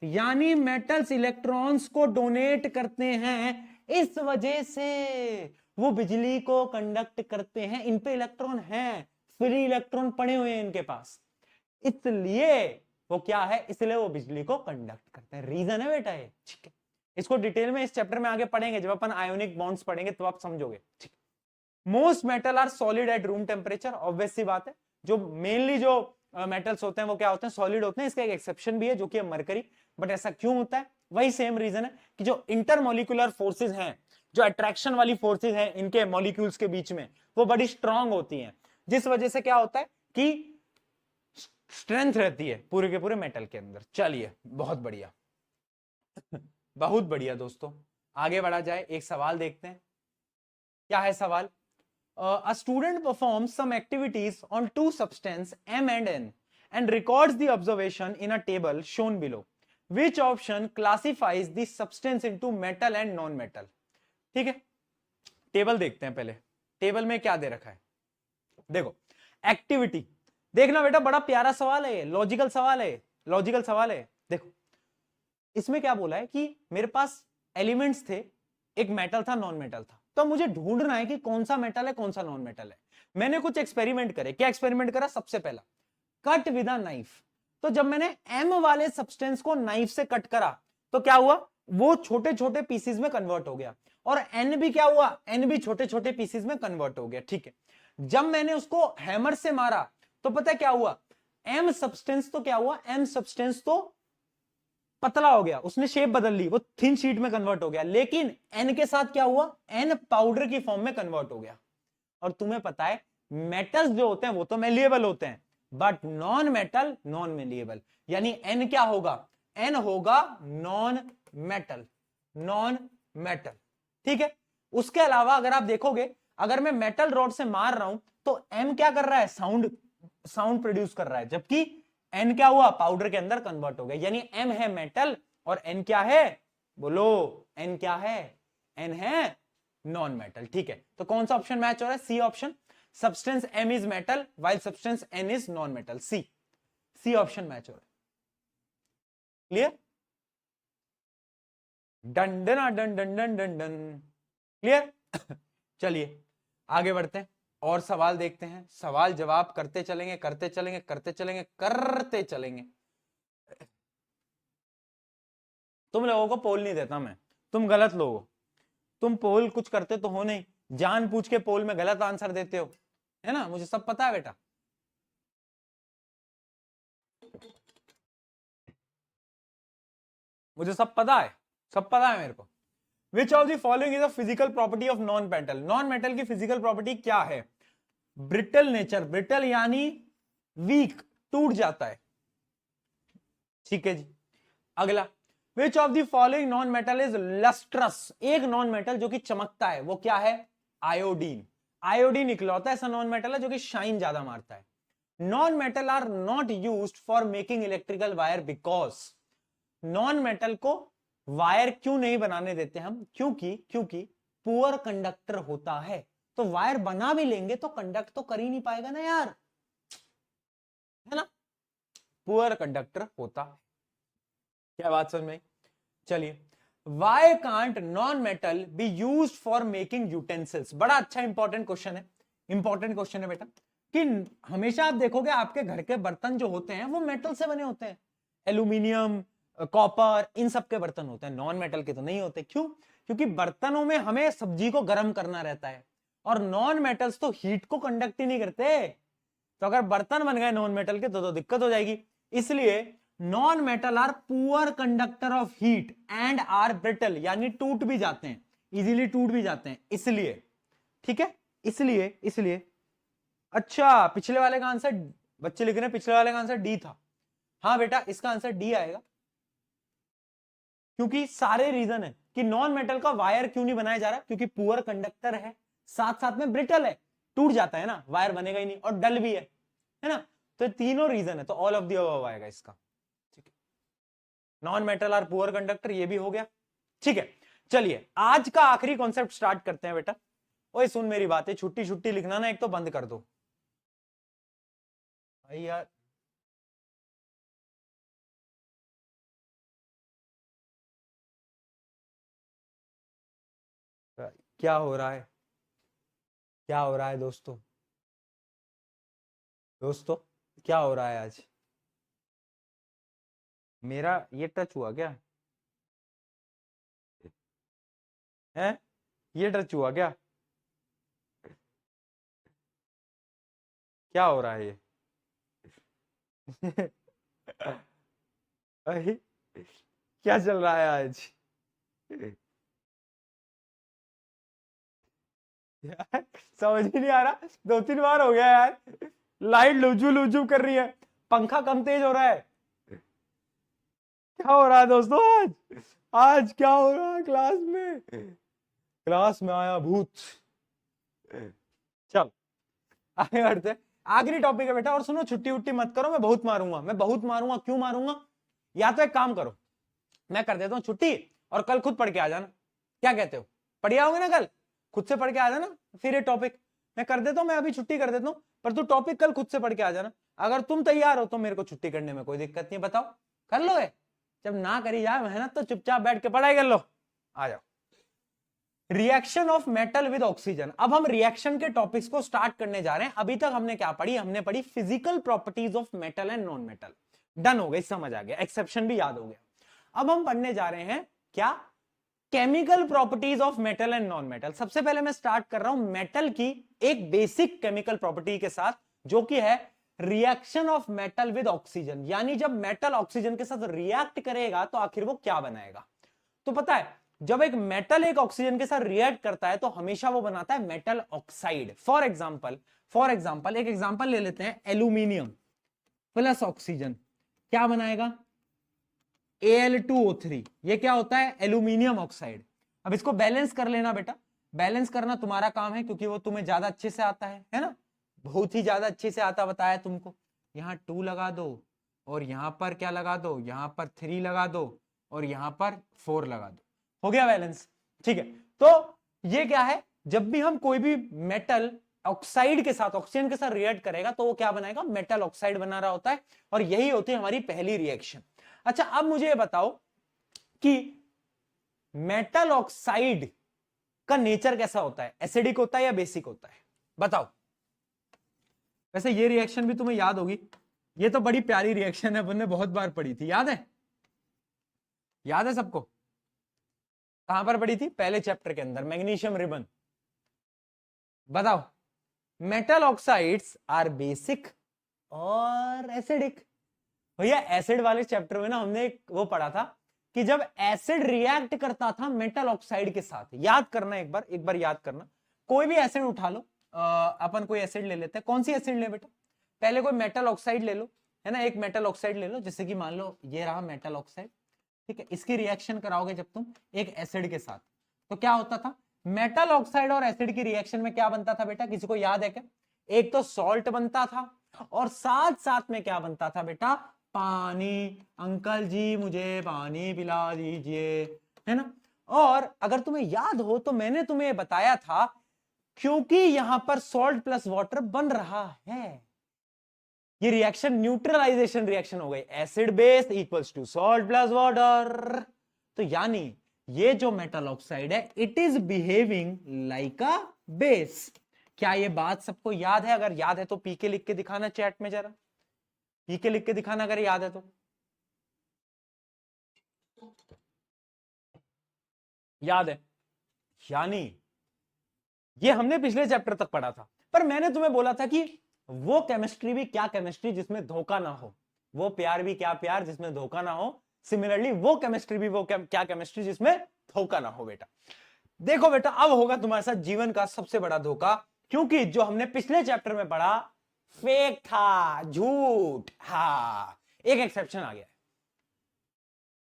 Speaker 1: यानी मेटल्स इलेक्ट्रॉन्स को डोनेट करते हैं, इस वजह से वो बिजली को कंडक्ट करते हैं, इन पे इलेक्ट्रॉन है, फ्री इलेक्ट्रॉन पड़े हुए हैं इनके पास, इसलिए वो क्या है, इसलिए वो बिजली को कंडक्ट करते हैं। रीजन है बेटा ये, ठीक है। इसको डिटेल में इस चैप्टर में आगे पढ़ेंगे, जब अपन आयोनिक बॉन्ड्स पढ़ेंगे तो आप समझोगे, ठीक। Most metal are solid at room temperature, obvious सी बात है, जो मेनली जो मेटल्स होते हैं वो क्या होते हैं, सॉलिड होते हैं। इसका एक एक्सेप्शन भी है जो कि है मरकरी। बट ऐसा क्यों होता है, वही सेम रीजन है कि जो इंटरमोलिकुलर फोर्सेज हैं, जो अट्रैक्शन वाली फोर्सेज हैं इनके मॉलिक्यूल्स के बीच में, वो बड़ी स्ट्रांग होती हैं, जिस वजह से क्या होता है कि स्ट्रेंथ रहती है पूरे के पूरे मेटल के अंदर। चलिए बहुत बढ़िया बहुत बढ़िया दोस्तों, आगे बढ़ा जाए, एक सवाल देखते हैं। क्या है सवाल? A student performs some activities on two substances M and N and records the observation in a table shown below. Which option classifies the substance into metal and non-metal? ठीक है, टेबल देखते हैं पहले। टेबल में क्या दे रखा है, देखो एक्टिविटी। देखना बेटा, बड़ा प्यारा सवाल है, लॉजिकल सवाल है, लॉजिकल सवाल है। देखो इसमें क्या बोला है कि मेरे पास एलिमेंट्स थे, एक मेटल था, नॉन मेटल था, तो मुझे ढूंढना है कि कौन सा मेटल है कौन सा नॉन मेटल है। मैंने कुछ एक्सपेरिमेंट करे। क्या एक्सपेरिमेंट करा? सबसे पहला कट विद अ नाइफ। तो जब मैंने एम वाले सब्सटेंस को नाइफ से कट करा तो क्या हुआ, वो छोटे छोटे पीसेस में कन्वर्ट हो गया, और एन भी क्या हुआ, एन भी छोटे छोटे पीसेस में कन्वर्ट हो गया, ठीक है। जब मैंने उसको हैमर से मारा तो पता है क्या हुआ, एम सब्सटेंस तो क्या हुआ, एम सब्सटेंस तो पतला हो गया, उसने शेप बदल ली, वो थिन शीट में कन्वर्ट हो गया। लेकिन एन के साथ क्या हुआ, एन पाउडर की फॉर्म में कन्वर्ट हो गया। और तुम्हें पता है मेटल्स जो होते हैं वो तो मेलिएबल होते हैं, but non metal non malleable, यानी एन क्या होगा, एन होगा नॉन मेटल, नॉन मेटल, ठीक है। उसके अलावा अगर आप देखोगे, अगर मैं मेटल रॉड से मार रहा हूं तो एम क्या कर रहा है, साउंड प्रोड्यूस कर रहा है, जबकि एन क्या हुआ, पाउडर के अंदर कन्वर्ट हो गया। यानी एम है मेटल और एन क्या है, बोलो एन क्या है, एन है नॉन मेटल, ठीक है। तो कौन सा ऑप्शन मैच हो रहा है, C option. Substance M is metal while substance N is non metal, C, C option match हो रहा है। Clear? Done done done done done done done, clear? चलिए आगे बढ़ते हैं और सवाल देखते हैं। सवाल जवाब करते चलेंगे करते चलेंगे करते चलेंगे करते चलेंगे। तुम लोगों को पोल नहीं देता मैं, तुम गलत लोग हो। तुम पोल कुछ करते तो हो नहीं, जान पूछ के पोल में गलत आंसर देते हो, है ना, मुझे सब पता है बेटा। मुझे सब पता है, सब पता है मेरे को। Which of the following is a physical property of non metal? Non metal की फिजिकल प्रॉपर्टी क्या है? ब्रिटल नेचर, ब्रिटल यानी वीक, टूट जाता है, ठीक है जी। अगला, which of the following non metal is lustrous? एक नॉन मेटल जो कि चमकता है, वो क्या है, आयोडीन। आयोडीन इकलौता ऐसा नॉन मेटल है जो कि शाइन ज्यादा मारता है। Non metal are not used for making electrical wire because, non metal को वायर क्यों नहीं बनाने देते हम, क्योंकि पुअर कंडक्टर होता है। तो वायर बना भी लेंगे तो कंडक्ट तो कर ही नहीं पाएगा ना यार, है ना, पुअर कंडक्टर होता है। क्या बात समझ में? चलिए, why can't non metal be used for making utensils? बड़ा अच्छा इंपॉर्टेंट क्वेश्चन है, इंपॉर्टेंट क्वेश्चन है बेटा, कि हमेशा आप देखोगे आपके घर के बर्तन जो होते हैं वो मेटल से बने होते हैं, एल्यूमिनियम, कॉपर, इन सब के बर्तन होते हैं, नॉन मेटल के तो नहीं होते। क्यों? क्योंकि बर्तनों में हमें सब्जी को गर्म करना रहता है, और नॉन मेटल्स तो हीट को कंडक्ट ही नहीं करते। तो अगर बर्तन बन गए नॉन मेटल के तो दिक्कत हो जाएगी। इसलिए non metal are poor conductor of heat and are brittle, यानी टूट भी जाते हैं, इजीली टूट भी जाते हैं, इसलिए, ठीक है, इसलिए। अच्छा, पिछले वाले का आंसर, बच्चे लिख रहे हैं पिछले वाले का आंसर डी था। हाँ बेटा, इसका आंसर डी आएगा, क्योंकि सारे रीजन है कि नॉन मेटल का वायर क्यों नहीं बनाया जा रहा, क्योंकि पुअर कंडक्टर है, साथ साथ में ब्रिटल है, टूट जाता है ना, वायर बनेगा ही नहीं, और डल भी है ना। तो तीनों रीजन है, तो ऑल ऑफ द अबव आएगा इसका, ठीक है। Non metal are poor conductor, ये भी हो गया, ठीक है। चलिए आज का आखिरी कॉन्सेप्ट स्टार्ट करते हैं बेटा। ओए सुन मेरी बातें, छुट्टी छुट्टी लिखना ना एक तो बंद कर दो भाई यार। क्या हो रहा है? क्या हो रहा है दोस्तों? दोस्तों क्या हो रहा है आज? मेरा ये टच हुआ क्या है? ये टच हुआ क्या? क्या हो रहा है ये? अरे, क्या चल रहा है आज? यार समझ ही नहीं आ रहा, 2-3 बार हो गया यार। लाइट लुजू लुजू कर रही है, पंखा कम तेज हो रहा है। क्या हो रहा है दोस्तों आज? आज क्या हो रहा है क्लास में? क्लास में आया भूत। चल आगे बढ़ते हैं। आखिरी टॉपिक है बेटा, और सुनो, छुट्टी उट्टी मत करो, मैं बहुत मारूंगा, मैं बहुत मारूंगा। क्यों मारूंगा? या तो एक काम करो, मैं कर देता हूं छुट्टी, और कल खुद पढ़ के आ जाना। क्या कहते हो? पढ़ आओगे ना कल? खुद से पढ़ के आ जाना। फिर ये टॉपिक मैं कर देता हूं, मैं अभी छुट्टी कर देता हूं, पर तू टॉपिक कल खुद से पढ़ के आ जाना। अगर तुम तैयार हो तो मेरे को छुट्टी करने में कोई दिक्कत नहीं। बताओ, कर लोगे? जब ना करी जाए मेहनत तो चुपचाप बैठ के पढ़ाई कर लो। आ जाओ। Reaction of metal with oxygen. अब हम रिएक्शन के टॉपिक्स को स्टार्ट करने जा रहे हैं। अभी तक हमने क्या पढ़ी? हमने पढ़ी physical properties of metal and non metal. Done हो गई, समझ आ गया, एक्सेप्शन भी याद हो गया। अब हम पढ़ने जा रहे हैं क्या? Chemical properties of metal and non metal. सबसे पहले मैं स्टार्ट कर रहा हूं मेटल की एक बेसिक केमिकल प्रॉपर्टी के साथ, जो कि है reaction of metal with oxygen. यानी जब मेटल ऑक्सीजन के साथ रिएक्ट करेगा तो आखिर वो क्या बनाएगा? तो पता है, जब एक मेटल एक ऑक्सीजन के साथ रिएक्ट करता है तो हमेशा वो बनाता है मेटल ऑक्साइड। फॉर एग्जांपल एक एग्जांपल ले लेते हैं, एल्यूमिनियम प्लस ऑक्सीजन क्या बनाएगा? Al2O3। ये क्या होता है? Aluminium oxide. अब इसको बैलेंस कर लेना बेटा, बैलेंस करना तुम्हारा काम है, क्योंकि वो तुम्हें ज्यादा अच्छे से आता है ना? बहुत ही ज्यादा अच्छे से आता, बताया तुमको। यहाँ 2 लगा दो, और यहां पर क्या लगा दो? यहां पर 3 लगा दो, और यहां पर 4 लगा दो। हो गया बैलेंस? ठीक है। तो ये क्या है? जब भी हम कोई भी मेटल ऑक्साइड के साथ, ऑक्सीजन के साथ रिएक्ट करेगा तो वो क्या बनाएगा? मेटल ऑक्साइड बना रहा होता है। और यही होती है हमारी पहली रिएक्शन। अच्छा, अब मुझे ये बताओ कि मेटल ऑक्साइड का नेचर कैसा होता है? एसिडिक होता है या बेसिक होता है? बताओ। वैसे ये रिएक्शन भी तुम्हें याद होगी, ये तो बड़ी प्यारी रिएक्शन है, अपन ने बहुत बार पढ़ी थी। याद है? याद है सबको? कहां पर पढ़ी थी? पहले चैप्टर के अंदर, मैग्नीशियम रिबन। बताओ, मेटल ऑक्साइड्स आर बेसिक और एसिडिक। भैया एसिड वाले चैप्टर में ना हमने वो पढ़ा था कि जब एसिड रिएक्ट करता था मेटल ऑक्साइड के साथ, याद करना एक बार याद करना। कोई भी एसिड उठा लो, अपन कोई एसिड ले लेते हैं। कौन सी एसिड ले बेटा? पहले कोई मेटल ऑक्साइड ले लो, है ना? एक मेटल ऑक्साइड ले लो, जैसे कि मान लो ये रहा मेटल ऑक्साइड, ठीक है? इसकी रिएक्शन कराओगे जब तुम एक एसिड के साथ, तो क्या होता था? मेटल ऑक्साइड और एसिड की रिएक्शन में क्या बनता था बेटा? किसी को याद है क्या? एक तो सॉल्ट बनता था, और साथ साथ में क्या बनता था बेटा? पानी। अंकल जी मुझे पानी पिला दीजिए, है ना? और अगर तुम्हें याद हो तो मैंने तुम्हें बताया था, क्योंकि यहां पर सॉल्ट प्लस वाटर बन रहा है, ये रिएक्शन न्यूट्रलाइजेशन रिएक्शन हो गई। Acid base equals to salt plus water. तो यानी ये जो मेटल ऑक्साइड है, it is behaving like a base. क्या ये बात सबको याद है? अगर याद है तो पी के लिख के दिखाना चैट में, जरा पी के लिख के दिखाना अगर याद है तो। याद है? यानी ये हमने पिछले चैप्टर तक पढ़ा था, पर मैंने तुम्हें बोला था कि वो केमिस्ट्री भी क्या केमिस्ट्री जिसमें धोखा ना हो, वो प्यार भी क्या प्यार जिसमें धोखा ना हो। सिमिलरली वो केमिस्ट्री भी वो क्या केमिस्ट्री जिसमें धोखा ना हो। बेटा देखो बेटा, अब होगा तुम्हारे साथ जीवन का सबसे बड़ा धोखा, क्योंकि जो हमने पिछले चैप्टर में पढ़ा फेक था, झूठ। हाँ, एक एक्सेप्शन आ गया।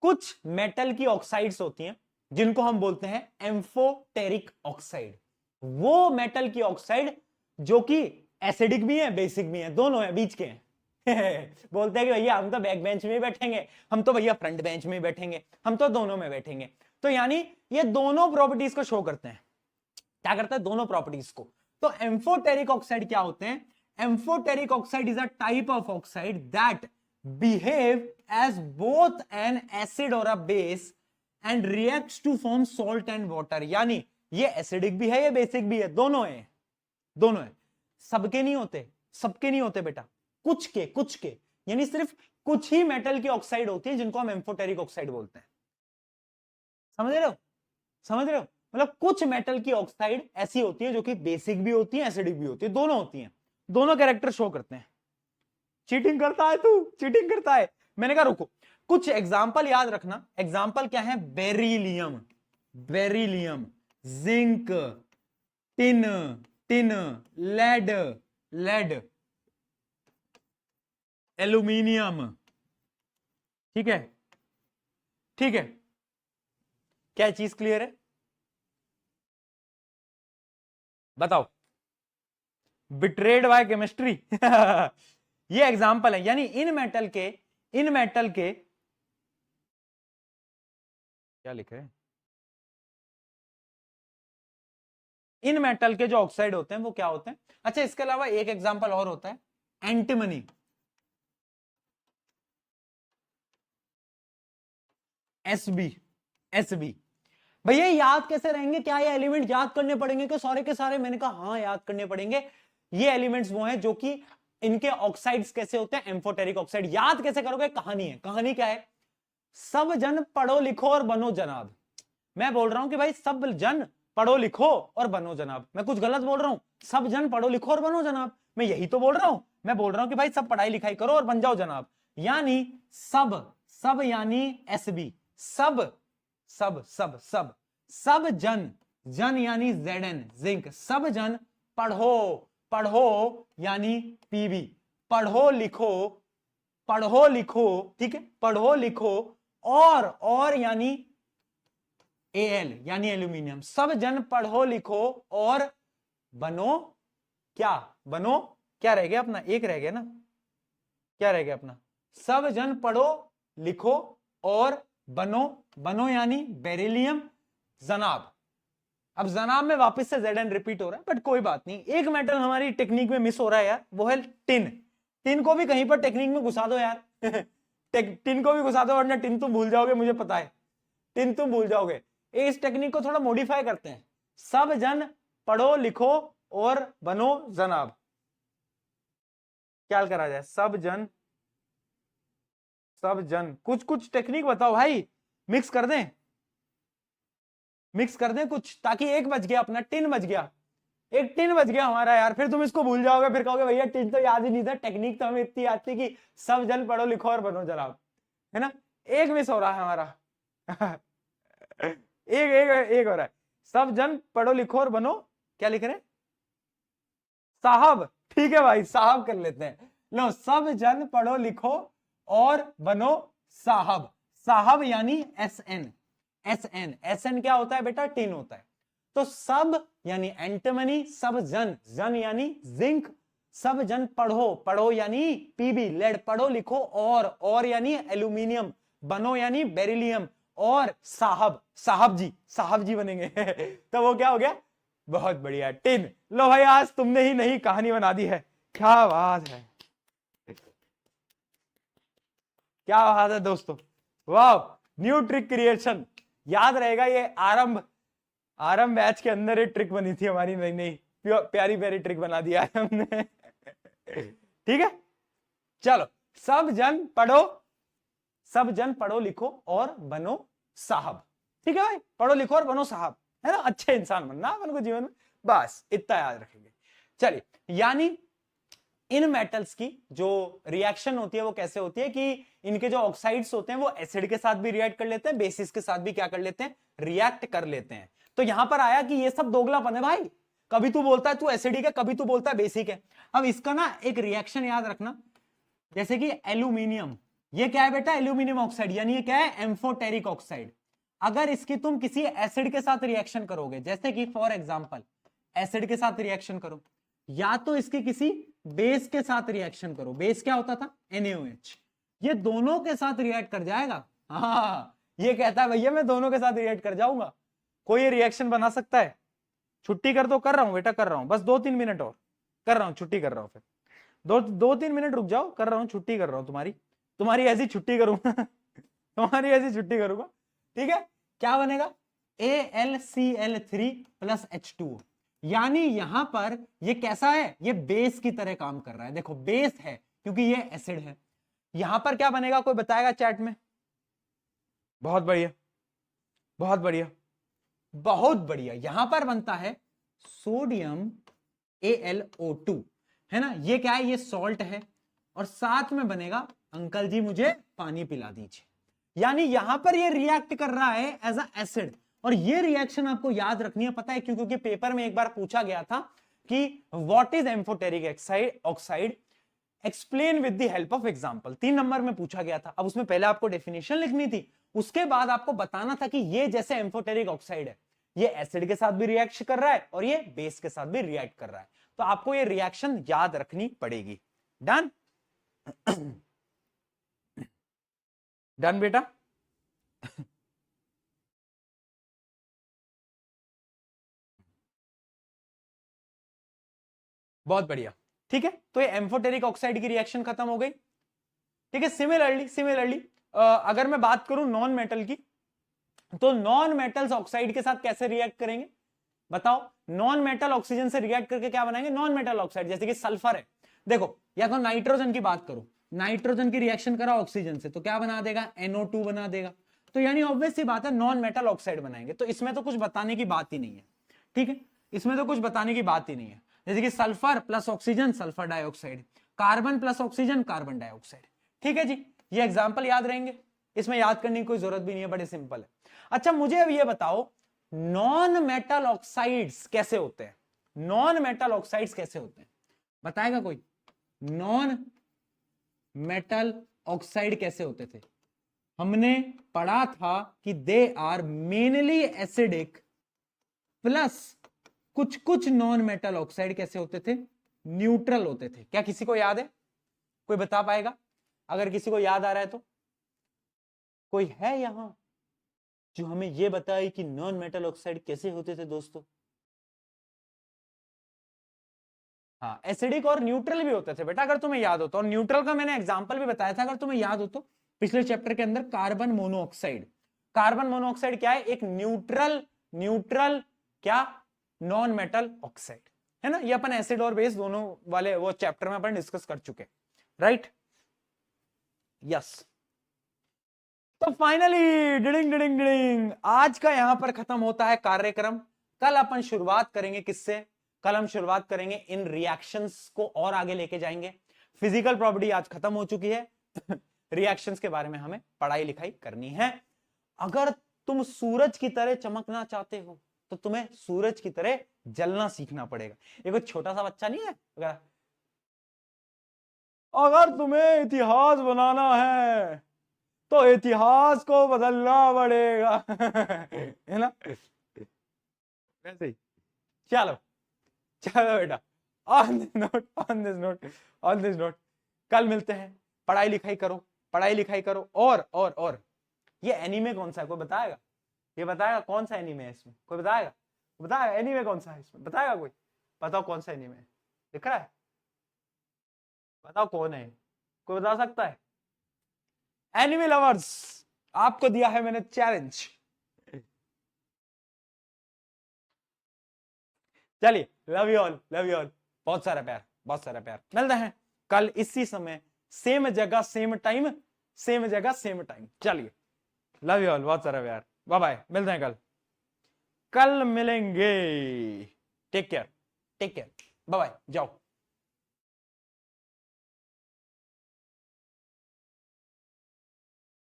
Speaker 1: कुछ मेटल की ऑक्साइड्स होती हैं जिनको हम बोलते हैं एम्फोटेरिक ऑक्साइड। वो मेटल की ऑक्साइड जो कि एसिडिक भी है, बेसिक भी है, दोनों है, बीच के हैं। बोलते हैं कि भैया हम तो बैक बेंच में बैठेंगे, हम तो भैया फ्रंट बेंच में बैठेंगे, हम तो दोनों में बैठेंगे। तो यानी ये दोनों प्रॉपर्टीज को शो करते हैं। क्या करता है? दोनों प्रॉपर्टीज को। तो एम्फोटेरिक ऑक्साइड क्या होते हैं? Amphoteric oxide is a type of oxide that behave as both an acid और a base and reacts to form salt and water. यानी ये एसिडिक भी है, ये बेसिक भी है, दोनों है, दोनों है। सबके नहीं होते, सबके नहीं होते बेटा, कुछ के, यानी सिर्फ कुछ ही मेटल की ऑक्साइड होती है जिनको हम एम्फोटेरिक ऑक्साइड बोलते हैं। समझ रहे हो, समझ रहे हो? मतलब कुछ मेटल की ऑक्साइड ऐसी होती है जो कि बेसिक भी होती है, एसिडिक भी होती है, दोनों होती हैं, दोनों कैरेक्टर शो करते हैं। चीटिंग करता है तू, चीटिंग करता है। मैंने कहा रुको, कुछ एग्जाम्पल याद रखना। एग्जाम्पल क्या है? Beryllium, beryllium, zinc, tin, tin, lead, lead, aluminium. ठीक है, ठीक है, क्या चीज क्लियर है? बताओ। बिट्रेड बाय केमिस्ट्री ये एग्जाम्पल है, यानी इन मेटल के, इन मेटल के क्या लिख रहे हैं, इन मेटल के जो ऑक्साइड होते हैं वो क्या होते हैं? अच्छा, इसके अलावा एक एग्जांपल और होता है, एंटीमनी, एसबी, एसबी। भैया याद कैसे रहेंगे? क्या ये एलिमेंट याद करने पड़ेंगे कि सारे के सारे? मैंने कहा हाँ याद करने पड़ेंगे। ये एलिमेंट्स वो हैं जो कि इनके ऑक्साइड्स कैसे होते हैं? Amphoteric oxide. याद कैसे करोगे? कहानी है। कहानी क्या है? सब जन पढ़ो लिखो और बनो जनाब। मैं बोल रहा हूं कि भाई सब जन पढ़ो लिखो और बनो जनाब। मैं कुछ गलत बोल रहा हूं? सब जन पढ़ो लिखो और बनो जनाब, मैं यही तो बोल रहा हूं। मैं बोल रहा हूं कि भाई सब पढ़ाई लिखाई करो और बन जाओ जनाब। यानी सब, सब यानी एसबी, सब, सब सब सब, सब जन, जन यानी जेडन, जिंक, सब जन पढ़ो, पढ़ो यानी पीबी, पढ़ो लिखो, पढ़ो लिखो, ठीक है, पढ़ो लिखो, और यानी एल यानी एल्यूमिनियम। सब जन पढ़ो लिखो और बनो, क्या बनो? क्या रह गया अपना? एक रह गया ना, क्या रह गया अपना? सब जन पढ़ो लिखो और बनो, बनो यानी बेरिलियम, जनाब। अब जनाब में वापस से जेडन रिपीट हो रहा है, बट कोई बात नहीं। एक मेटल हमारी टेक्निक में मिस हो रहा है यार, वो है टिन। टिन को भी कहीं पर टेक्निक में घुसा दो यार टिन को भी घुसा दो, वरना टिन तुम भूल जाओगे, मुझे पता है टिन तुम भूल जाओगे। इस टेक्निक को थोड़ा मॉडिफाई करते हैं। सब जन पढ़ो लिखो और बनो जनाब। क्या करा जाए? सब जन, सब जन, कुछ कुछ टेक्निक बताओ भाई, मिक्स कर दें, मिक्स कर दें कुछ, ताकि एक बच गया अपना, टिन बच गया, एक टिन बच गया हमारा यार। फिर तुम इसको भूल जाओगे, फिर कहोगे भैया टिन तो याद ही नहीं था, टेक्निक तो हमें इतनी याद थी कि सब जन पढ़ो लिखो और बनो जनाब, है ना? एक मिस हो रहा है हमारा एक एक एक हो रहा है। सब जन पढ़ो लिखो और बनो, क्या लिख रहे हैं? साहब। ठीक है भाई, साहब कर लेते हैं। लो, सब जन पढ़ो लिखो और बनो साहब। साहब यानी S N, S N, S N क्या होता है बेटा? टिन होता है। तो सब यानी एंटीमनी, सब जन, जन यानी जिंक, सब जन पढ़ो, पढ़ो यानी पीबी लेड, पढ़ो लिखो और यानी एल्यूमिनियम, बनो यानी बेरिलियम, और साहब, साहब जी बनेंगे तो वो क्या हो गया? बहुत बढ़िया, टिन। लो भाई, आज तुमने ही नई कहानी बना दी है, क्या बात है, क्या बात है दोस्तों, वाह, न्यू ट्रिक क्रिएशन। याद रहेगा ये आरंभ, आरंभ बैच के अंदर एक ट्रिक बनी थी हमारी, नई नई प्यारी प्यारी ट्रिक बना दिया है हमने ठीक है, चलो, सब जन पढ़ो, सब जन पढ़ो लिखो और बनो साहब। ठीक है भाई, पढ़ो लिखो और बनो साहब, है ना? अच्छे इंसान बनना अपन को जीवन में, बस इतना याद रखेंगे। चलिए, यानी इन मेटल्स की जो रिएक्शन होती है वो कैसे होती है कि इनके जो ऑक्साइड्स होते हैं वो एसिड के साथ भी रिएक्ट कर लेते हैं, बेसिस के साथ भी क्या कर लेते हैं? रिएक्ट कर लेते हैं। तो यहां पर आया कि ये सब दोगलापन है भाई, कभी तू बोलता है तू एसिडिक है, कभी तू बोलता है बेसिक है। अब इसका ना एक रिएक्शन याद रखना, जैसे कि एल्यूमिनियम, ये क्या है बेटा? एल्यूमिनियम ऑक्साइड, यानी ये क्या है? Amphoteric oxide. अगर इसकी तुम किसी एसिड के साथ रिएक्शन करोगे, जैसे कि फॉर एग्जांपल एसिड के साथ रिएक्शन करो, या तो इसके किसी बेस के साथ रिएक्शन करो, बेस क्या होता था? NaOH, ये दोनों के साथ रिएक्ट कर जाएगा। हाँ, ये कहता है भैया मैं दोनों के साथ रिएक्ट कर जाऊंगा। कोई ये रिएक्शन बना सकता है? छुट्टी कर दो, कर रहा हूं बेटा, कर रहा हूं, बस 2-3 मिनट और कर रहा हूं, छुट्टी कर रहा हूं, फिर 2-3 मिनट रुक जाओ, कर रहा हूं, छुट्टी कर रहा हूं, तुम्हारी ऐसी छुट्टी करूंगा तुम्हारी ऐसी छुट्टी करूंगा, ठीक है? क्या बनेगा? AlCl3 + H2O। यानी यहां पर ये कैसा है, ये बेस की तरह काम कर रहा है। देखो बेस है क्योंकि ये एसिड है। यहां पर क्या बनेगा, कोई बताएगा चैट में? बहुत बढ़िया, बहुत बढ़िया, बहुत बढ़िया। यहां पर बनता है सोडियम AlO2, है ना। ये क्या है, ये सॉल्ट है, और साथ में बनेगा अंकल जी मुझे पानी पिला दीजिए। यानी यहां पर ये रिएक्ट कर रहा है एज अ एसिड। और ये रिएक्शन आपको याद रखनी है, पता है क्यों? क्योंकि पेपर में एक बार पूछा गया था कि what is amphoteric oxide, explain with the help of example. 3 number में पूछा गया था। अब उसमें पहले आपको डेफिनेशन लिखनी थी, उसके बाद आपको बताना था कि ये जैसे एम्फोटेरिक ऑक्साइड है, ये एसिड के साथ भी रिएक्ट कर रहा है और ये बेस के साथ भी रिएक्ट कर रहा है। तो आपको ये रिएक्शन याद रखनी पड़ेगी। डन? डन बेटा? बहुत बढ़िया। ठीक है, तो ये एम्फोटेरिक ऑक्साइड की रिएक्शन खत्म हो गई। ठीक है, सिमिलरली अगर मैं बात करूं नॉन मेटल की, तो नॉन मेटल्स ऑक्साइड के साथ कैसे रिएक्ट करेंगे बताओ? नॉन मेटल ऑक्सीजन से रिएक्ट करके क्या बनाएंगे? Non metal oxide. जैसे कि सल्फर है, देखो, या तो नाइट्रोजन की बात करो, नाइट्रोजन की रिएक्शन करा ऑक्सीजन से तो क्या बना देगा? NO2 बना देगा। तो यानी ऑब्वियस सी बात है नॉन मेटल ऑक्साइड बनाएंगे। तो इसमें तो कुछ बताने की बात ही नहीं है। ठीक है, इसमें तो कुछ बताने की बात ही नहीं है। जैसे कि sulphur plus oxygen sulphur dioxide, carbon plus oxygen carbon dioxide. ठीक है जी, ये एग्जाम्पल याद रहेंगे, इसमें याद करने की कोई जरूरत भी नहीं है, बड़े सिंपल है। अच्छा मुझे अब ये बताओ, नॉन मेटल ऑक्साइड्स कैसे होते हैं? नॉन मेटल ऑक्साइड्स कैसे होते हैं, बताएगा कोई? नॉन मेटल ऑक्साइड कैसे होते थे? हमने पढ़ा था कि they are mainly acidic, plus कुछ कुछ नॉन मेटल ऑक्साइड कैसे होते थे? न्यूट्रल होते थे। क्या किसी को याद है? कोई बता पाएगा? अगर किसी को याद आ रहा है तो कोई है यहां जो हमें यह बताए कि नॉन मेटल ऑक्साइड कैसे होते थे दोस्तों? हाँ, एसिडिक और न्यूट्रल भी होते थे बेटा, अगर तुम्हें याद हो तो। और न्यूट्रल का मैंने एग्जांपल भी बताया था, अगर तुम्हें याद हो तो, पिछले चैप्टर के अंदर। कार्बन मोनोऑक्साइड, कार्बन मोनोऑक्साइड क्या है? एक न्यूट्रल, न्यूट्रल क्या? नॉन मेटल ऑक्साइड, है ना। ये अपन एसिड और बेस दोनों वाले वो चैप्टर में अपन डिस्कस कर चुके, राइट? यस। तो फाइनली डिडिंग डिडिंग डिडिंग आज का यहां पर खत्म होता है कार्यक्रम। कल अपन शुरुआत करेंगे किससे? कल हम शुरुआत करेंगे इन रिएक्शंस को और आगे लेके जाएंगे। फिजिकल प्रॉपर्टी आज खत्म हो चुकी है। रिएक्शंस के बारे में हमें पढ़ाई लिखाई करनी है। अगर तुम सूरज की तरह चमकना चाहते हो तो तुम्हें सूरज की तरह जलना सीखना पड़ेगा। एक छोटा सा बच्चा नहीं है, अगर तुम्हें इतिहास बनाना है तो इतिहास को बदलना पड़ेगा। है ना, वैसे ही। चलो चलो बेटा, on this note, on this note, on this note, कल मिलते हैं। पढ़ाई लिखाई करो, पढ़ाई लिखाई करो। और ये एनीमे कौन सा है, कोई बताएगा? ये बताएगा कौन सा एनीमे है इसमें? कोई बताएगा? बताएगा एनीमे कौन सा है इसमें? बताएगा कोई? बताओ कौन सा एनीमे है, दिख रहा है? बताओ कौन है, कोई बता सकता है? एनिमी लवर्स, आपको दिया है मैंने चैलेंज। चलिए, love you all, love you all, बहुत सारा प्यार, बहुत सारा प्यार। मिलते हैं कल इसी समय, सेम जगह सेम टाइम, सेम जगह सेम टाइम। चलिए, लव यू ऑल, बहुत सारा प्यार, बाय बाय, मिलते हैं कल, कल मिलेंगे। Take care, take care, bye bye, जाओ।